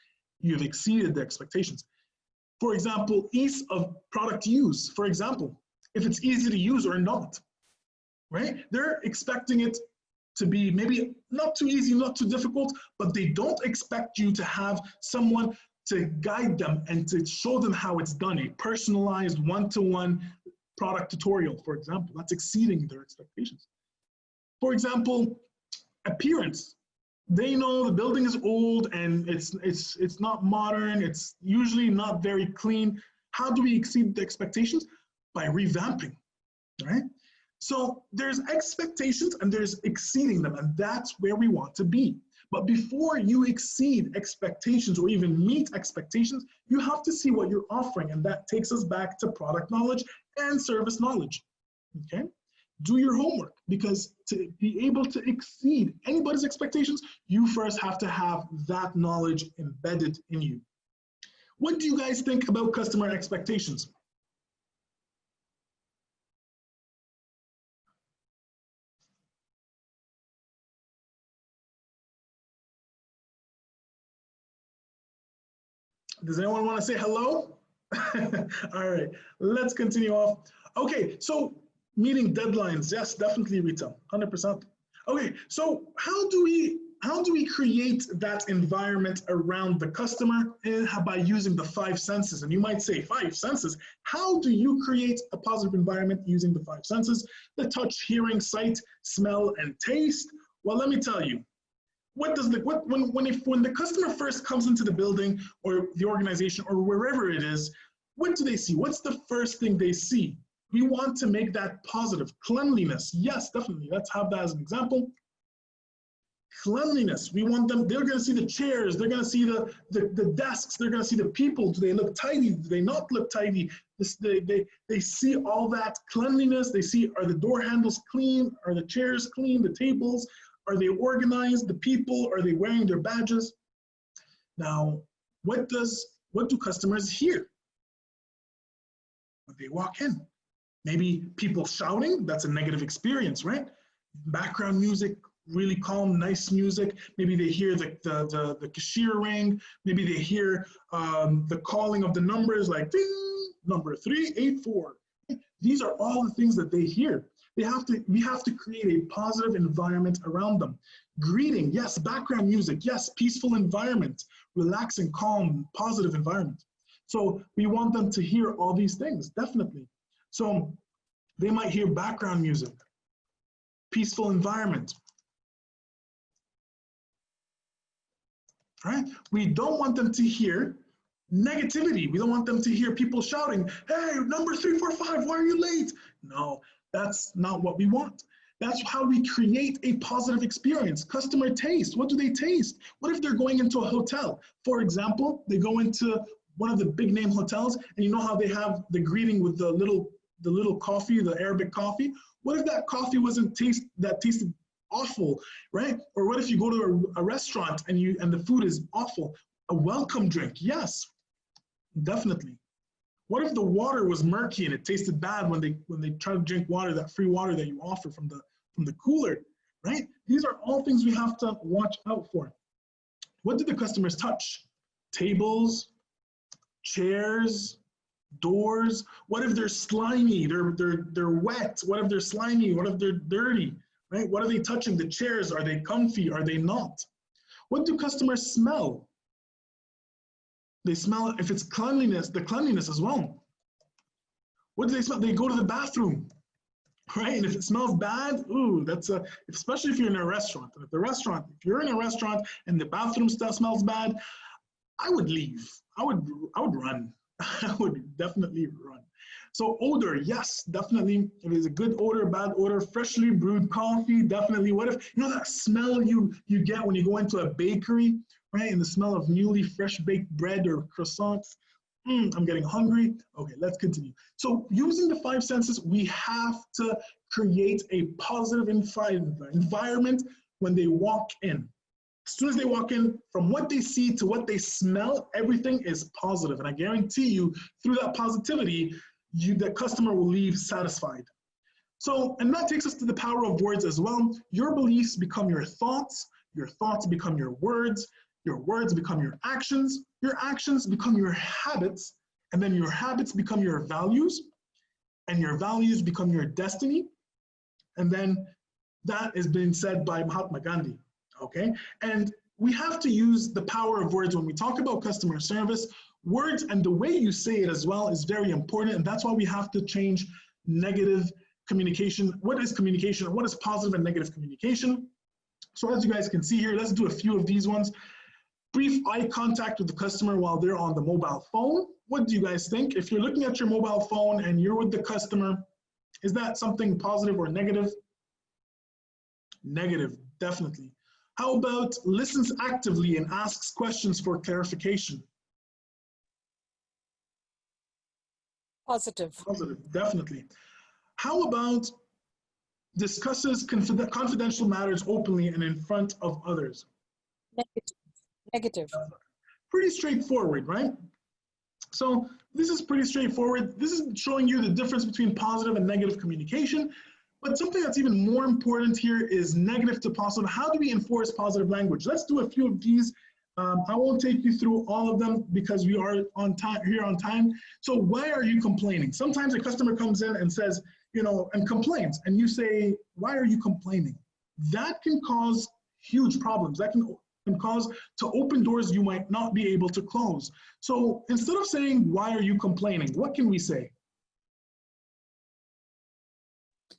You've exceeded their expectations. For example, ease of product use. For example, if it's easy to use or not, right? They're expecting it to be maybe not too easy, not too difficult, but they don't expect you to have someone to guide them and to show them how it's done, a personalized one-to-one product tutorial, for example. That's exceeding their expectations. For example, appearance. They know the building is old and it's not modern, it's usually not very clean. How do we exceed the expectations? By revamping, right? So there's expectations and there's exceeding them, and that's where we want to be. But before you exceed expectations or even meet expectations, you have to see what you're offering, and that takes us back to product knowledge and service knowledge, okay? Do your homework, because to be able to exceed anybody's expectations, you first have to have that knowledge embedded in you. What do you guys think about customer expectations? Does anyone want to say hello? All right, let's continue off. Okay, so meeting deadlines, yes, definitely retail, 100%. Okay, so how do we create that environment around the customer by using the 5 senses? And you might say, 5 senses? How do you create a positive environment using the 5 senses? The touch, hearing, sight, smell, and taste. Well, let me tell you. When the customer first comes into the building or the organization or wherever it is, what do they see? What's the first thing they see? We want to make that positive. Cleanliness, yes, definitely. Let's have that as an example. Cleanliness, we want them, they're gonna see the chairs, they're gonna see the desks, they're gonna see the people. Do they look tidy? Do they not look tidy? They see all that cleanliness. They see, are the door handles clean? Are the chairs clean? The tables, are they organized? The people, are they wearing their badges? Now, what do customers hear when they walk in? Maybe people shouting, that's a negative experience, right? Background music, really calm, nice music. Maybe they hear the cashier ring. Maybe they hear the calling of the numbers like ding, number 384. These are all the things that they hear. We have to create a positive environment around them. Greeting, yes, background music, yes, peaceful environment, relaxing, calm, positive environment. So we want them to hear all these things, definitely. So they might hear background music, peaceful environment. Right? We don't want them to hear negativity. We don't want them to hear people shouting, hey, number 345, why are you late? No, that's not what we want. That's how we create a positive experience. Customer taste, what do they taste? What if they're going into a hotel? For example, they go into one of the big name hotels and you know how they have the greeting with the little coffee, the Arabic coffee? What if that coffee tasted awful, right? Or what if you go to a restaurant and the food is awful? A welcome drink, yes, definitely. What if the water was murky and it tasted bad when they try to drink water, that free water that you offer from the cooler, right? These are all things we have to watch out for. What did the customers touch? Tables, chairs, doors. What if they're slimy? They're wet. What if they're slimy? What if they're dirty? Right? What are they touching? The chairs, are they comfy? Are they not? What do customers smell? They smell, if it's cleanliness, the cleanliness as well. What do they smell? They go to the bathroom, right? And if it smells bad, ooh, especially if you're in a restaurant. If you're in a restaurant and the bathroom stuff smells bad, I would leave. I would run. I would definitely run. So odor, yes, definitely. If it's a good odor, bad odor, freshly brewed coffee, definitely. What if, you know that smell you get when you go into a bakery, right? And the smell of newly fresh baked bread or croissants. I'm getting hungry. Okay, let's continue. So using the 5 senses, we have to create a positive environment when they walk in. As soon as they walk in, from what they see to what they smell, everything is positive. And I guarantee you, through that positivity, the customer will leave satisfied. So, and that takes us to the power of words as well. Your beliefs become your thoughts become your words become your actions become your habits, and then your habits become your values, and your values become your destiny. And then that is being said by Mahatma Gandhi, okay? And we have to use the power of words when we talk about customer service. Words and the way you say it as well is very important, and that's why we have to change negative communication. What is communication? What is positive and negative communication? So as you guys can see here, let's do a few of these ones. Brief eye contact with the customer while they're on the mobile phone. What do you guys think? If you're looking at your mobile phone and you're with the customer, is that something positive or negative? Negative, definitely. How about listens actively and asks questions for clarification? Positive. Positive, definitely. How about discusses confidential matters openly and in front of others? Negative. Negative. Pretty straightforward, right? So this is pretty straightforward. This is showing you the difference between positive and negative communication. But something that's even more important here is negative to positive. How do we enforce positive language? Let's do a few of these. I won't take you through all of them because we are on time here on time. So why are you complaining? Sometimes a customer comes in and says, you know, and complains, and you say, why are you complaining? That can cause huge problems. That can cause to open doors you might not be able to close. So instead of saying, why are you complaining? What can we say?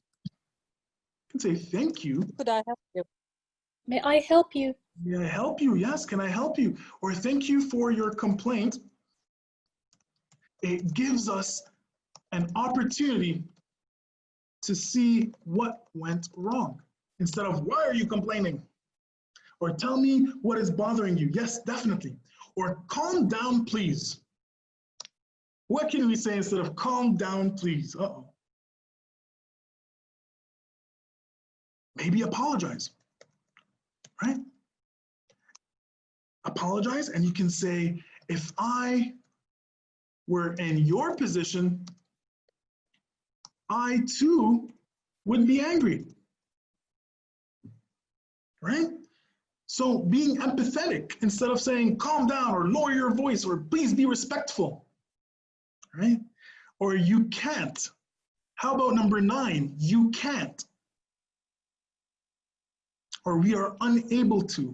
You can say, thank you. Could I help you? May I help you? May I help you? Yes, can I help you? Or thank you for your complaint. It gives us an opportunity to see what went wrong instead of why are you complaining? Or tell me what is bothering you. Yes, definitely. Or calm down, please. What can we say instead of calm down, please? Uh-oh. Maybe apologize, right? Apologize, and you can say, if I were in your position, I too would be angry, right? So being empathetic instead of saying calm down or lower your voice or please be respectful, right? Or you can't. How about number 9? You can't. Or we are unable to.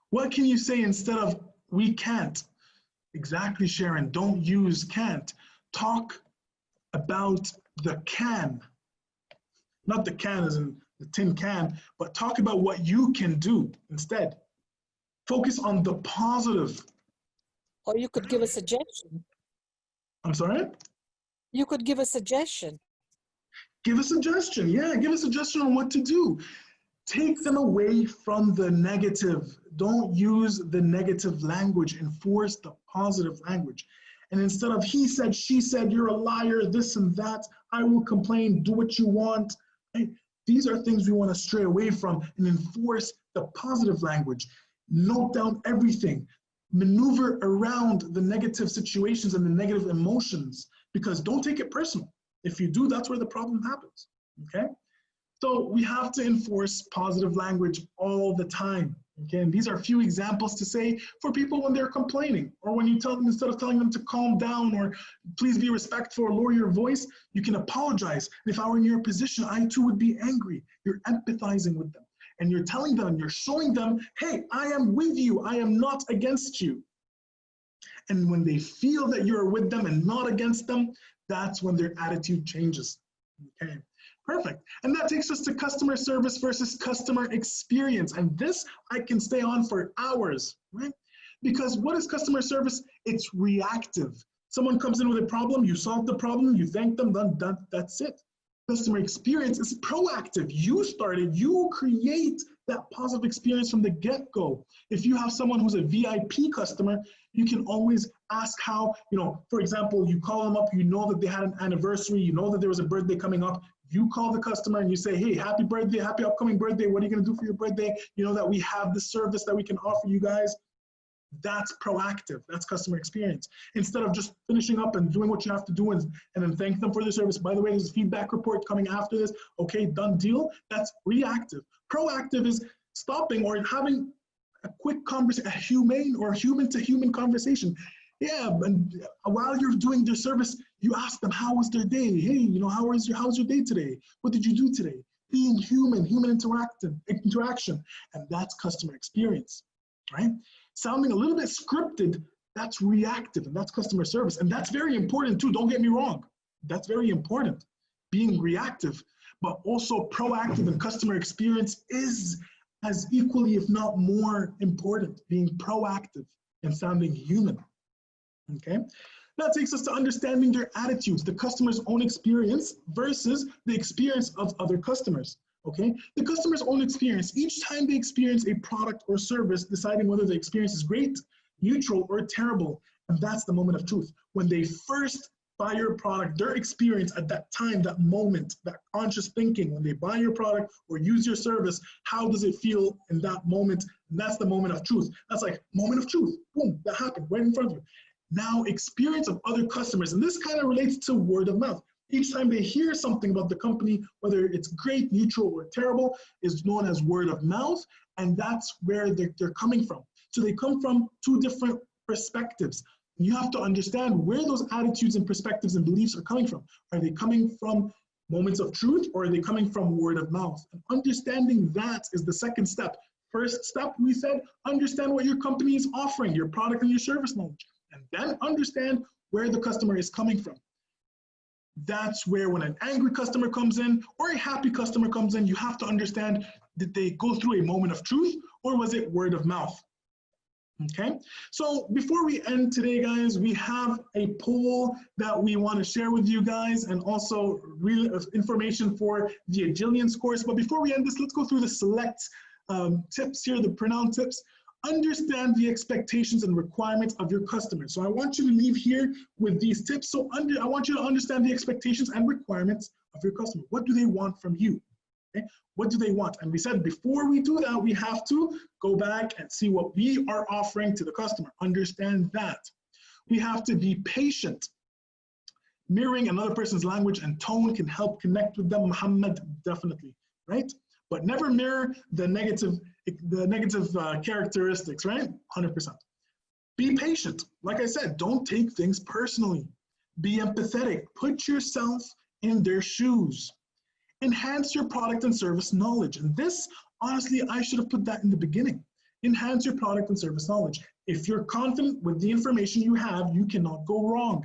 What can you say instead of we can't? Exactly, Sharon. Don't use can't. Talk about the can. Not the can as in the tin can, but talk about what you can do instead. Focus on the positive. Or you could give a suggestion. I'm sorry? You could give a suggestion. Give a suggestion. Yeah, give a suggestion on what to do. Take them away from the negative. Don't use the negative language. Enforce the positive language. And instead of he said, she said, you're a liar, this and that, I will complain, do what you want. Right? These are things we want to stray away from and enforce the positive language. Note down everything. Maneuver around the negative situations and the negative emotions, because don't take it personal. If you do, that's where the problem happens, okay? So we have to enforce positive language all the time, okay? And these are a few examples to say for people when they're complaining, or when you tell them, instead of telling them to calm down or please be respectful or lower your voice, you can apologize. And if I were in your position, I too would be angry. You're empathizing with them. And you're telling them, you're showing them, hey, I am with you, I am not against you. And when they feel that you're with them and not against them, that's when their attitude changes, okay? Perfect. And that takes us to customer service versus customer experience. And this I can stay on for hours, right? Because what is customer service? It's reactive. Someone comes in with a problem, you solve the problem, you thank them, done, that's it. Customer experience is proactive. You started, you create that positive experience from the get-go. If you have someone who's a VIP customer, you can always ask how, for example, you call them up, you know that they had an anniversary, you know that there was a birthday coming up, you call the customer and you say, hey, happy birthday, happy upcoming birthday, what are you gonna do for your birthday? You know that we have this service that we can offer you guys. That's proactive, that's customer experience. Instead of just finishing up and doing what you have to do and then thank them for the service. By the way, there's a feedback report coming after this. Okay, done deal. That's reactive. Proactive is stopping or having a quick conversation, a humane or human-to-human conversation. Yeah, and while you're doing their service, you ask them, how was their day? Hey, how's your day today? What did you do today? Being human interaction, and that's customer experience, right? Sounding a little bit scripted, that's reactive, and that's customer service. And that's very important too, don't get me wrong. That's very important, being reactive, but also proactive and customer experience is as equally, if not more important, being proactive and sounding human, okay? That takes us to understanding their attitudes, the customer's own experience versus the experience of other customers. Okay, the customer's own experience, each time they experience a product or service, deciding whether the experience is great, neutral, or terrible. And that's the moment of truth. When they first buy your product, their experience at that time, that moment, that conscious thinking, when they buy your product or use your service, how does it feel in that moment? And that's the moment of truth. That's like moment of truth. Boom, that happened right in front of you. Now, experience of other customers, and this kind of relates to word of mouth. Each time they hear something about the company, whether it's great, neutral, or terrible, is known as word of mouth, and that's where they're coming from. So they come from two different perspectives. You have to understand where those attitudes and perspectives and beliefs are coming from. Are they coming from moments of truth, or are they coming from word of mouth? And understanding that is the second step. First step, we said, understand what your company is offering, your product and your service knowledge, and then understand where the customer is coming from. That's where when an angry customer comes in or a happy customer comes in, you have to understand, did they go through a moment of truth or was it word of mouth? Okay, so before we end today, guys, we have a poll that we want to share with you guys and also real information for the Agilience course. But before we end this, let's go through the select tips here, the pronoun tips. Understand the expectations and requirements of your customers. So I want you to leave here with these tips. So I want you to understand the expectations and requirements of your customer. What do they want from you? Okay? What do they want? And we said before we do that, we have to go back and see what we are offering to the customer. Understand that. We have to be patient. Mirroring another person's language and tone can help connect with them, Muhammad, definitely, right? But never mirror the negative characteristics, right? 100%. Be patient. Like I said, don't take things personally. Be empathetic. Put yourself in their shoes. Enhance your product and service knowledge. And this, honestly, I should have put that in the beginning. Enhance your product and service knowledge. If you're confident with the information you have, you cannot go wrong.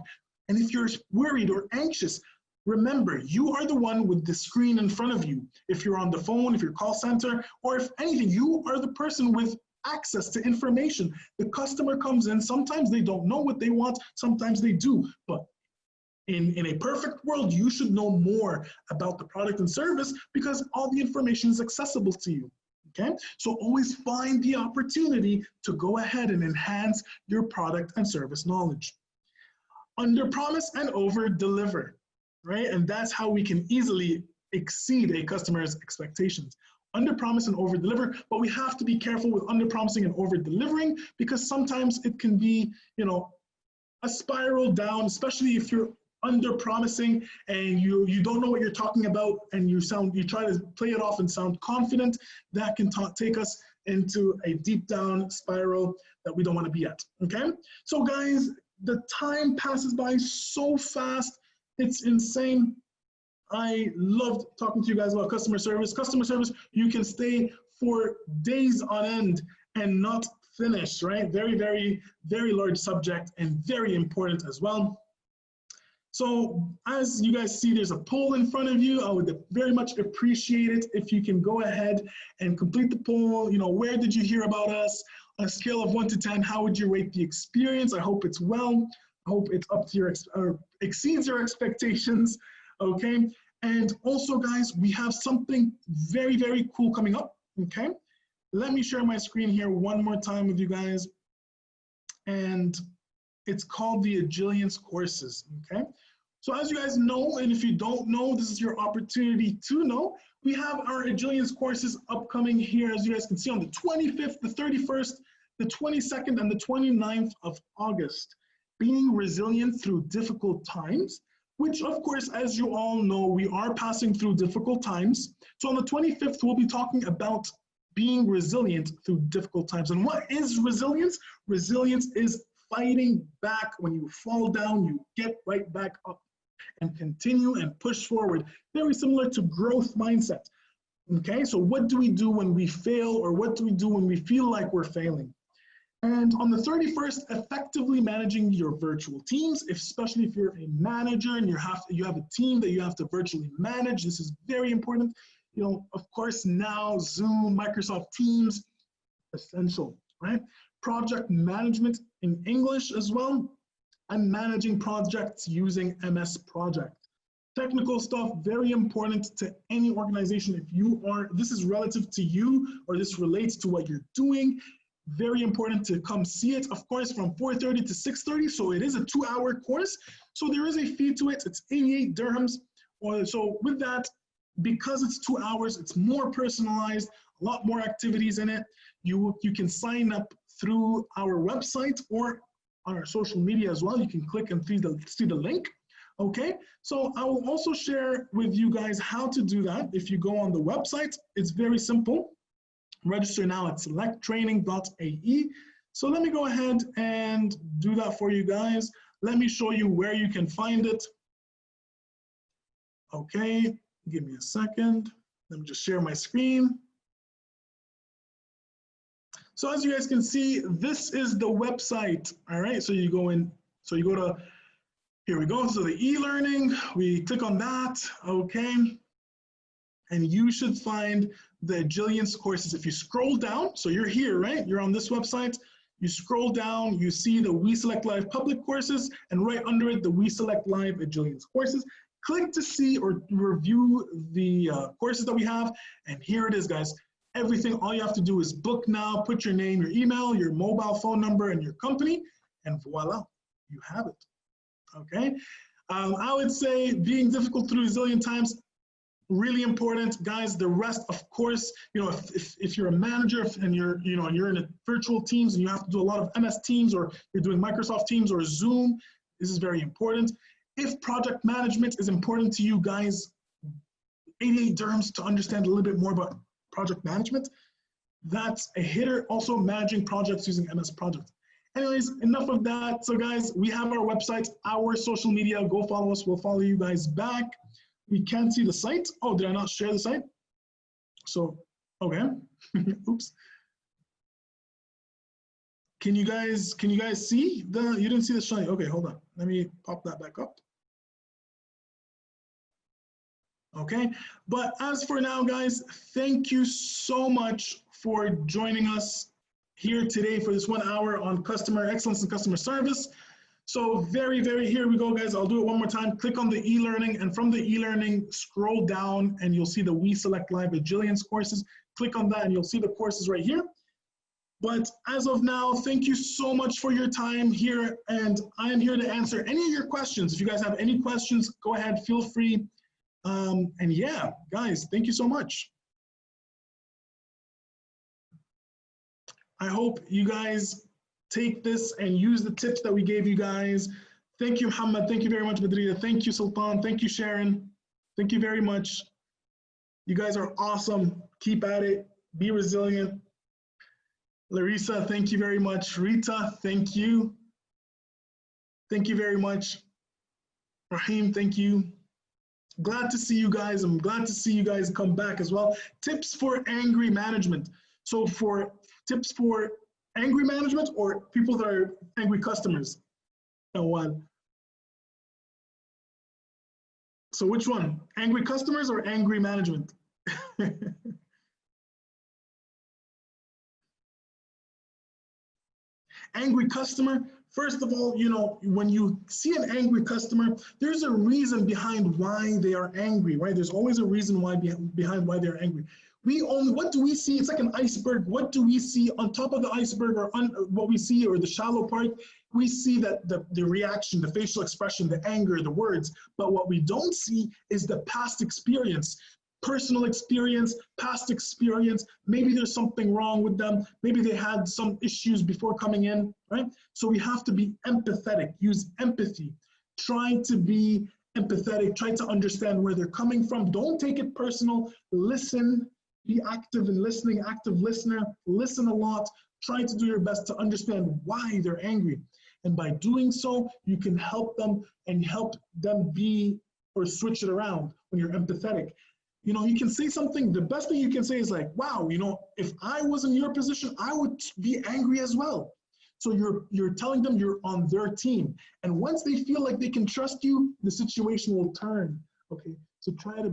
And if you're worried or anxious, remember, you are the one with the screen in front of you. If you're on the phone, if you're call center, or if anything, you are the person with access to information. The customer comes in, sometimes they don't know what they want, sometimes they do. But in a perfect world, you should know more about the product and service because all the information is accessible to you. Okay, so always find the opportunity to go ahead and enhance your product and service knowledge. Under promise and over deliver, right? And that's how we can easily exceed a customer's expectations. Under promise and over deliver, but we have to be careful with under promising and over delivering because sometimes it can be, you know, a spiral down, especially if you're under promising and you don't know what you're talking about and you try to play it off and sound confident. That can take us into a deep down spiral that we don't want to be at. Okay, so guys, the time passes by so fast, it's insane. I loved talking to you guys about customer service. Customer service, you can stay for days on end and not finish, right? Very, very, very large subject and very important as well. So as you guys see, there's a poll in front of you. I would very much appreciate it if you can go ahead and complete the poll. You know, where did you hear about us? On a scale of 1 to 10, how would you rate the experience? I hope it's well. I hope it's up to your, or exceeds your expectations, okay? And also, guys, we have something very, very cool coming up, okay? Let me share my screen here one more time with you guys. And it's called the Agilience courses, okay? So as you guys know, and if you don't know, this is your opportunity to know, we have our Agilience courses upcoming here, as you guys can see, on the 25th, the 31st, the 22nd, and the 29th of August. Being resilient through difficult times, which of course, as you all know, we are passing through difficult times. So on the 25th, we'll be talking about being resilient through difficult times. And what is resilience? Resilience is fighting back. When you fall down, you get right back up and continue and push forward. Very similar to growth mindset. Okay, so what do we do when we fail, or what do we do when we feel like we're failing? And on the 31st, effectively managing your virtual teams, especially if you're a manager and you have a team that you have to virtually manage. This is very important. You know, of course, now Zoom, Microsoft Teams, essential, right? Project management in English as well, and managing projects using MS Project. Technical stuff, very important to any organization. If you are, this is relative to you, or this relates to what you're doing, very important to come see it, of course, from 4:30 to 6:30. So it is a 2-hour course. So there is a fee to it. It's 88 dirhams. So with that, because it's 2 hours, it's more personalized, a lot more activities in it. You can sign up through our website or on our social media as well. You can click and see the link. Okay, so I will also share with you guys how to do that. If you go on the website, it's very simple. Register now at selecttraining.ae. So let me go ahead and do that for you guys. Let me show you where you can find it. Okay, give me a second. Let me just share my screen. So as you guys can see, this is the website. All right, so you go in, so you go to, here we go, so the e-learning, we click on that, okay. And you should find the Agilience courses. If you scroll down, so you're here, right? You're on this website. You scroll down, you see the WeSelect Live public courses, and right under it, the WeSelect Live Agilience courses. Click to see or review the courses that we have, and here it is, guys. Everything, all you have to do is book now, put your name, your email, your mobile phone number, and your company, and voila, you have it. Okay? I would say being difficult through resilient times, really important, guys. The rest, of course, if you're a manager and you're in a virtual teams and you have to do a lot of MS Teams, or you're doing Microsoft Teams or Zoom, this is very important. If project management is important to you guys, 88 dirhams to understand a little bit more about project management, that's a hitter. Also managing projects using MS Project. Anyways, enough of that. So guys, we have our website, our social media. Go follow us. We'll follow you guys back. We can't see the site. Oh, did I not share the site? So, okay. Oops. Can you guys see you didn't see the shiny? Okay, hold on. Let me pop that back up. Okay, but as for now, guys, thank you so much for joining us here today for this 1 hour on customer excellence and customer service. So very, here we go, guys. I'll do it one more time. Click on the e-learning, and from the e-learning, scroll down and you'll see the We Select Live with Jillian's courses. Click on that and you'll see the courses right here. But as of now, thank you so much for your time here, and I am here to answer any of your questions. If you guys have any questions, go ahead, feel free. And yeah, guys, thank you so much. I hope you guys take this and use the tips that we gave you guys. Thank you, Muhammad. Thank you very much, Badrida. Thank you, Sultan. Thank you, Sharon. Thank you very much. You guys are awesome. Keep at it. Be resilient. Larissa, thank you very much. Rita, thank you. Thank you very much. Rahim, thank you. Glad to see you guys. I'm glad to see you guys come back as well. Tips for angry management. So for tips for angry management or people that are angry customers. And one. So which one? Angry customers or angry management? Angry customer. First of all, when you see an angry customer, there's a reason behind why they are angry, right? There's always a reason why behind why they're angry. What do we see? It's like an iceberg. What do we see on top of the iceberg, or what we see, or the shallow part? We see that the reaction, the facial expression, the anger, the words. But what we don't see is the past experience. Personal experience, past experience, maybe there's something wrong with them, maybe they had some issues before coming in, right? So we have to be empathetic, use empathy, try to be empathetic, try to understand where they're coming from. Don't take it personal, listen, be active in listening, active listener, listen a lot, try to do your best to understand why they're angry. And by doing so, you can help them and help them be, or switch it around when you're empathetic. You can say something, the best thing you can say is like, wow, if I was in your position, I would be angry as well. So you're telling them you're on their team. And once they feel like they can trust you, the situation will turn. Okay, so try to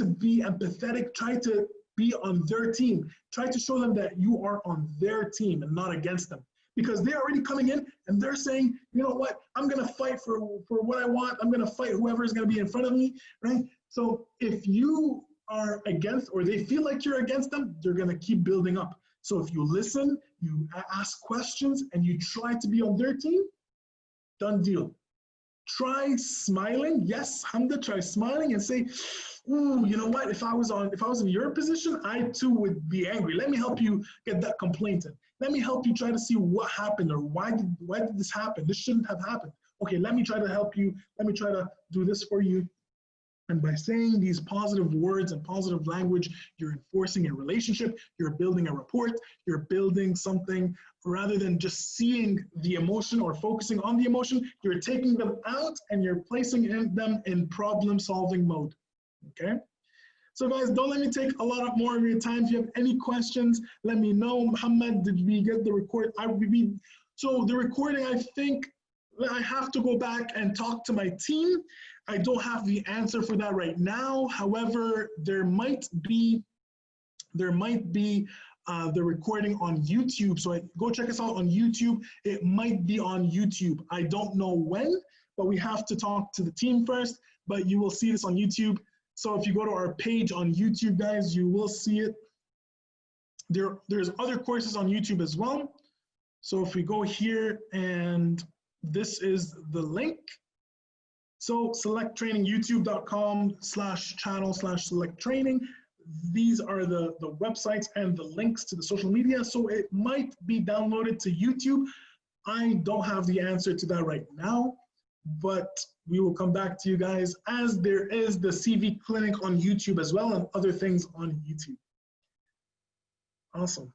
be empathetic, try to be on their team. Try to show them that you are on their team and not against them. Because they're already coming in and they're saying, you know what, I'm gonna fight for what I want. I'm gonna fight whoever is gonna be in front of me, right? So if you are against, or they feel like you're against them, they're gonna keep building up. So if you listen, you ask questions, and you try to be on their team, done deal. Try smiling. Yes, Hamda, try smiling and say, ooh, you know what, if I was in your position, I too would be angry. Let me help you get that complaint in. Let me help you try to see what happened, or why did this happen? This shouldn't have happened. Okay, let me try to help you. Let me try to do this for you. And by saying these positive words and positive language, you're enforcing a relationship, you're building a rapport, you're building something, rather than just seeing the emotion or focusing on the emotion, you're taking them out and you're placing them in problem-solving mode, okay? So guys, don't let me take a lot more of your time. If you have any questions, let me know. Muhammad, did we get the record? So the recording, I think I have to go back and talk to my team. I don't have the answer for that right now. However, there might be the recording on YouTube. So go check us out on YouTube. It might be on YouTube. I don't know when, but we have to talk to the team first. But you will see this on YouTube. So if you go to our page on YouTube, guys, you will see it. There's other courses on YouTube as well. So if we go here, and this is the link. So select training, youtube.com/channel/select training. These are the websites and the links to the social media. So it might be downloaded to YouTube. I don't have the answer to that right now, but we will come back to you guys, as there is the CV clinic on YouTube as well, and other things on YouTube. Awesome.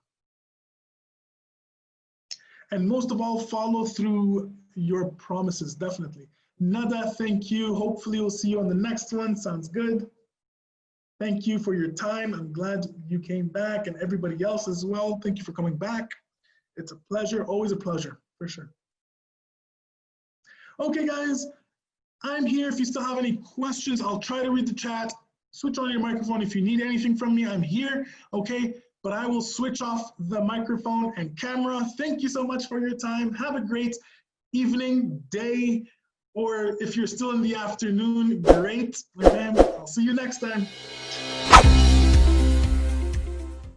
And most of all, follow through your promises, definitely. Nada, thank you. Hopefully we'll see you on the next one. Sounds good. Thank you for your time. I'm glad you came back, and everybody else as well. Thank you for coming back. It's a pleasure, always a pleasure, for sure. Okay, guys, I'm here. If you still have any questions, I'll try to read the chat. Switch on your microphone if you need anything from me. I'm here, okay? But I will switch off the microphone and camera. Thank you so much for your time. Have a great evening, day, or if you're still in the afternoon, great. Okay? I'll see you next time.